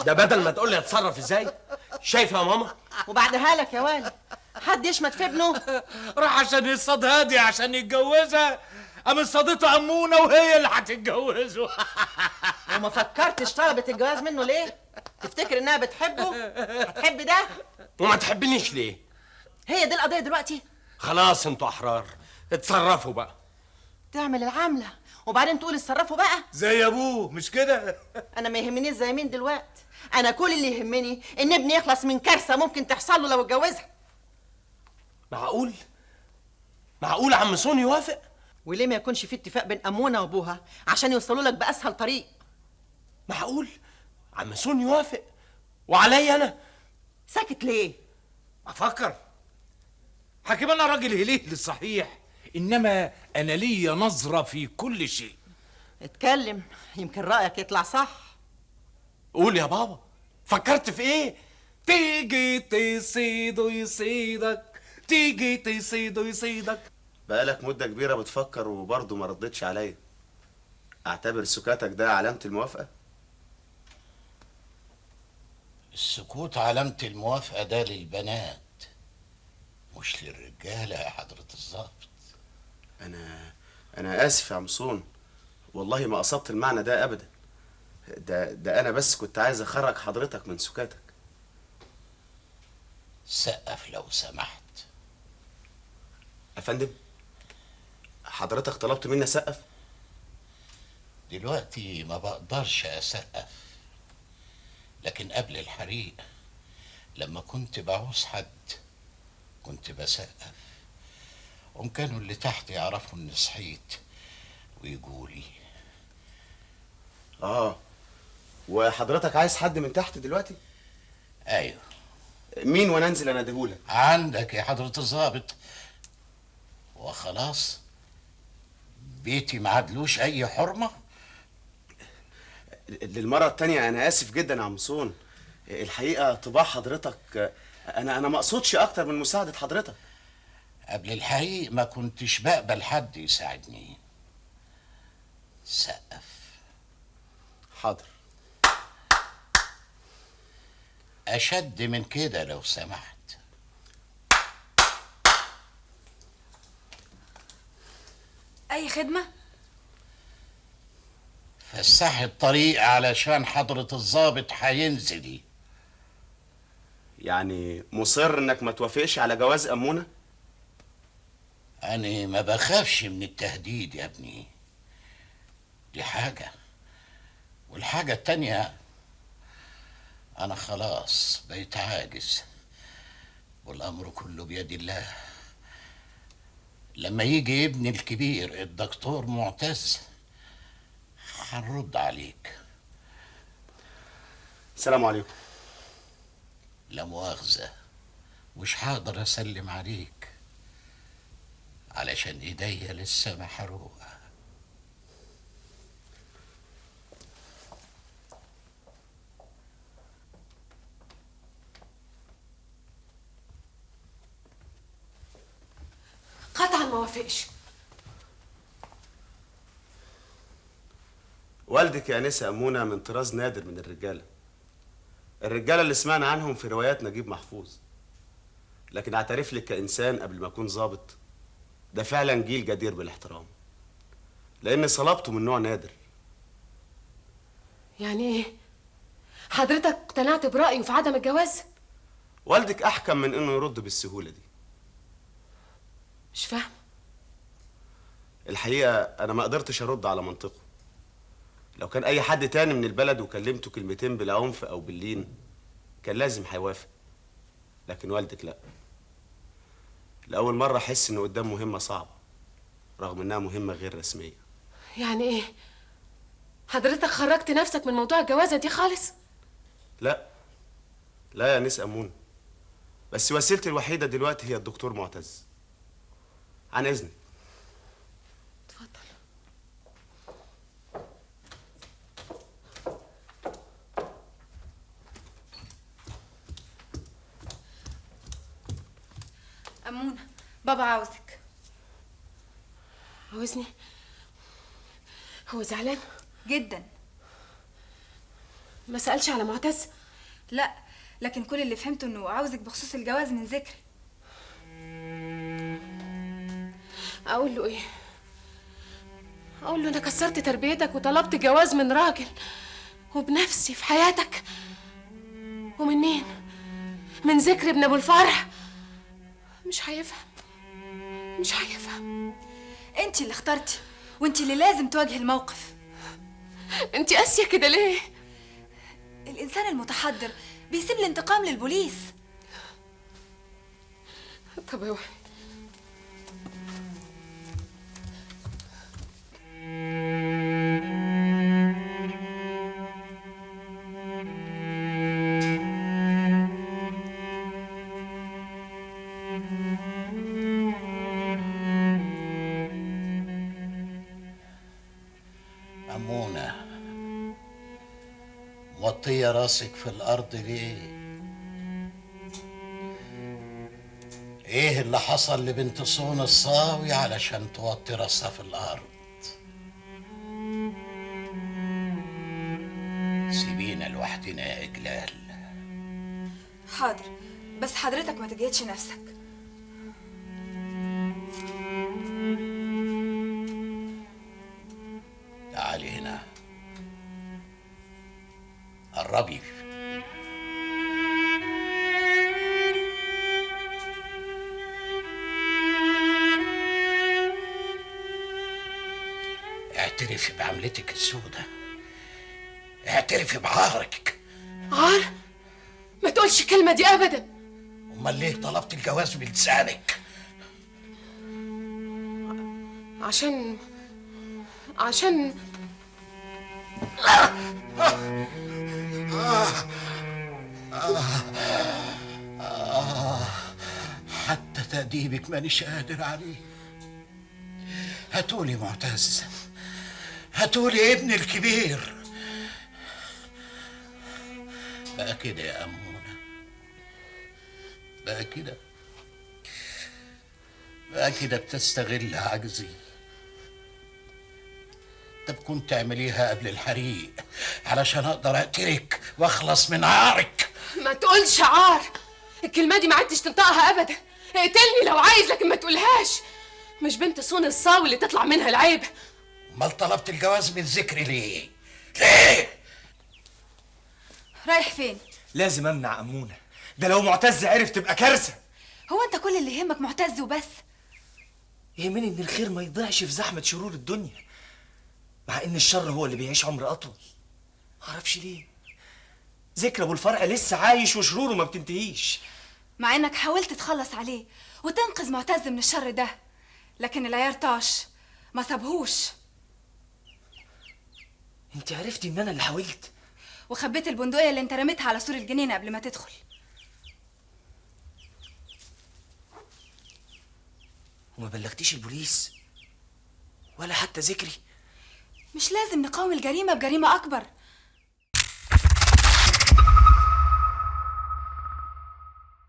ده بدل ما تقول لي اتصرف ازاي. شايفه يا ماما؟ وبعدها لك يا والد، حد يشمت في ابنه؟ راح عشان يصطاد هادي عشان يتجوزها، قام اصطادته امونه وهي اللي هتتجوزه. وما فكرتش طلبت الجواز منه ليه؟ تفتكر انها بتحبه؟ هتحب ده؟ وما تحبنيش ليه؟ هي دي القضيه دلوقتي؟ خلاص انتوا احرار، اتصرفوا بقى. تعمل العامله وبعدين تقول اتصرفوا بقى؟ زي ابوه مش كده؟ انا ما يهمنيش زي مين دلوقتي، انا كل اللي يهمني ان ابني يخلص من كارثه ممكن تحصل له لو اتجوزها. معقول؟ معقول عم صون يوافق؟ وليه ما يكونش في اتفاق بين امونه وابوها عشان يوصلوا لك باسهل طريق؟ معقول عم صون يوافق وعليا انا؟ ساكت ليه؟ افكر. حكيم انا راجل هليل صحيح، انما انا ليا نظره في كل شيء. اتكلم يمكن رايك يطلع صح. قول يا بابا، فكرت في ايه؟ تيجي تصيده يصيدك، تيجي تصيده يصيدك. بقالك مده كبيره بتفكر وبرضه ما ردتش عليا. اعتبر سكاتك ده علامه الموافقه. السكوت علامة الموافقة ده للبنات مش للرجالة يا حضرة الضابط. انا اسف يا عم صون، والله ما قصدت المعنى ده ابدا. ده انا بس كنت عايز اخرج حضرتك من سكاتك. سقف لو سمحت. يا فندم حضرتك طلبت مني اسقف؟ دلوقتي ما بقدرش اسقف، لكن قبل الحريق لما كنت بعوز حد كنت بسقف، كانوا اللي تحت يعرفوا اني صحيت ويجولي. وحضرتك عايز حد من تحت دلوقتي؟ ايوه. مين وانا انزل اناديهولك؟ عندك يا حضرة الضابط. وخلاص بيتي ما عادلوش اي حرمة. للمرة التانية انا اسف جدا يا عم صون، الحقيقة طباع حضرتك انا ما اقصدش اكتر من مساعدة حضرتك. قبل الحريق ما كنتش بقبل حد يساعدني. سقف. حاضر. أشد من كده لو سمحت. أي خدمة؟ فسحي الطريق علشان حضرة الضابط هينزل. يعني مصر انك ما توافقش على جواز امونة؟ أنا ما بخافش من التهديد يا ابني، دي حاجة، والحاجة التانية أنا خلاص بقيت عاجز والأمر كله بيد الله. لما يجي ابني الكبير الدكتور معتز هنرد عليك. السلام عليكم. لا مؤاخذة، مش هقدر أسلم عليك علشان ايديا لسه محروقة. قطعا ما وافقش. والدك يا انسه امونه من طراز نادر من الرجاله اللي سمعنا عنهم في روايات نجيب محفوظ، لكن اعترف لك كانسان قبل ما اكون ظابط ده فعلا جيل جدير بالاحترام، لان صلابته من نوع نادر. يعني ايه؟ حضرتك اقتنعت برأيه في عدم الجواز؟ والدك احكم من انه يرد بالسهوله دي. مش فاهم. الحقيقه انا ما قدرتش ارد على منطقه. لو كان اي حد تاني من البلد وكلمته كلمتين بلا عنف او باللين كان لازم هيوافق، لكن والدك لا. لاول مره احس انه قدام مهمه صعبه رغم انها مهمه غير رسميه. يعني ايه؟ حضرتك خرجت نفسك من موضوع الجوازه دي خالص؟ لا يا ناس امون، بس وسيلتي الوحيدة دلوقتي هي الدكتور معتز. عن إذنك. أمونة، بابا عاوزك. عاوزني؟ هو زعلان جدا. ما سألش على معتز؟ لا، لكن كل اللي فهمته انه عاوزك بخصوص الجواز من ذكري. اقول له ايه؟ اقول له انا كسرت تربيتك وطلبت جواز من راجل وبنفسي في حياتك؟ ومن مين؟ من ذكري ابن ابو الفرح؟ مش هيفهم، مش هيفهم. انت اللي اخترتي وانت اللي لازم تواجهي الموقف. انت قاسيه كده ليه؟ الانسان المتحضر بيسيب الانتقام للبوليس. طب اوعي. أمونة، موطية راسك في الأرض ليه؟ إيه اللي حصل لبنت صون الصاوي علشان توطي راسها في الأرض؟ سيبينا لوحدنا يا إجلال. حاضر، بس حضرتك ما تجهدش نفسك. تعالي هنا، قربي. اعترفي بعملتك السودة، اعترفي بعارك. عار؟ ما تقولش الكلمة دي أبدا. امال ليه طلبت الجواز بلسانك؟ عشان حتى تأديبك مانيش قادر عليه. هاتولي معتز، هاتولي ابني الكبير. بقى كده يا أمونة، بقى كده بتستغل عجزي. طب كنت تعمليها قبل الحريق علشان اقدر اقتلك واخلص من عارك. ما تقولش عار، الكلمة دي ما عدتش تنطقها أبدا. اقتلني لو عايز لكن ما تقولهاش. مش بنت صون الصاوي اللي تطلع منها العيب. امال طلبت الجواز من ذكري ليه؟ ليه؟ رايح فين؟ لازم امنع أمونة، ده لو معتز عرف تبقى كارثة. هو انت كل اللي يهمك معتز وبس؟ يهمني ان الخير ما يضيعش في زحمة شرور الدنيا، مع ان الشر هو اللي بيعيش عمر اطول. معرفش ليه ذكرى ابو الفرع لسه عايش وشروره ما بتنتهيش، مع انك حاولت تخلص عليه وتنقذ معتز من الشر ده، لكن العيار طاش ما سابهوش. انت عرفتي ان انا اللي حاولت وخبيت البندقية اللي انت رميتها على سور الجنينة قبل ما تدخل. وما بلغتيش البوليس ولا حتى ذكري؟ مش لازم نقاوم الجريمة بجريمة أكبر.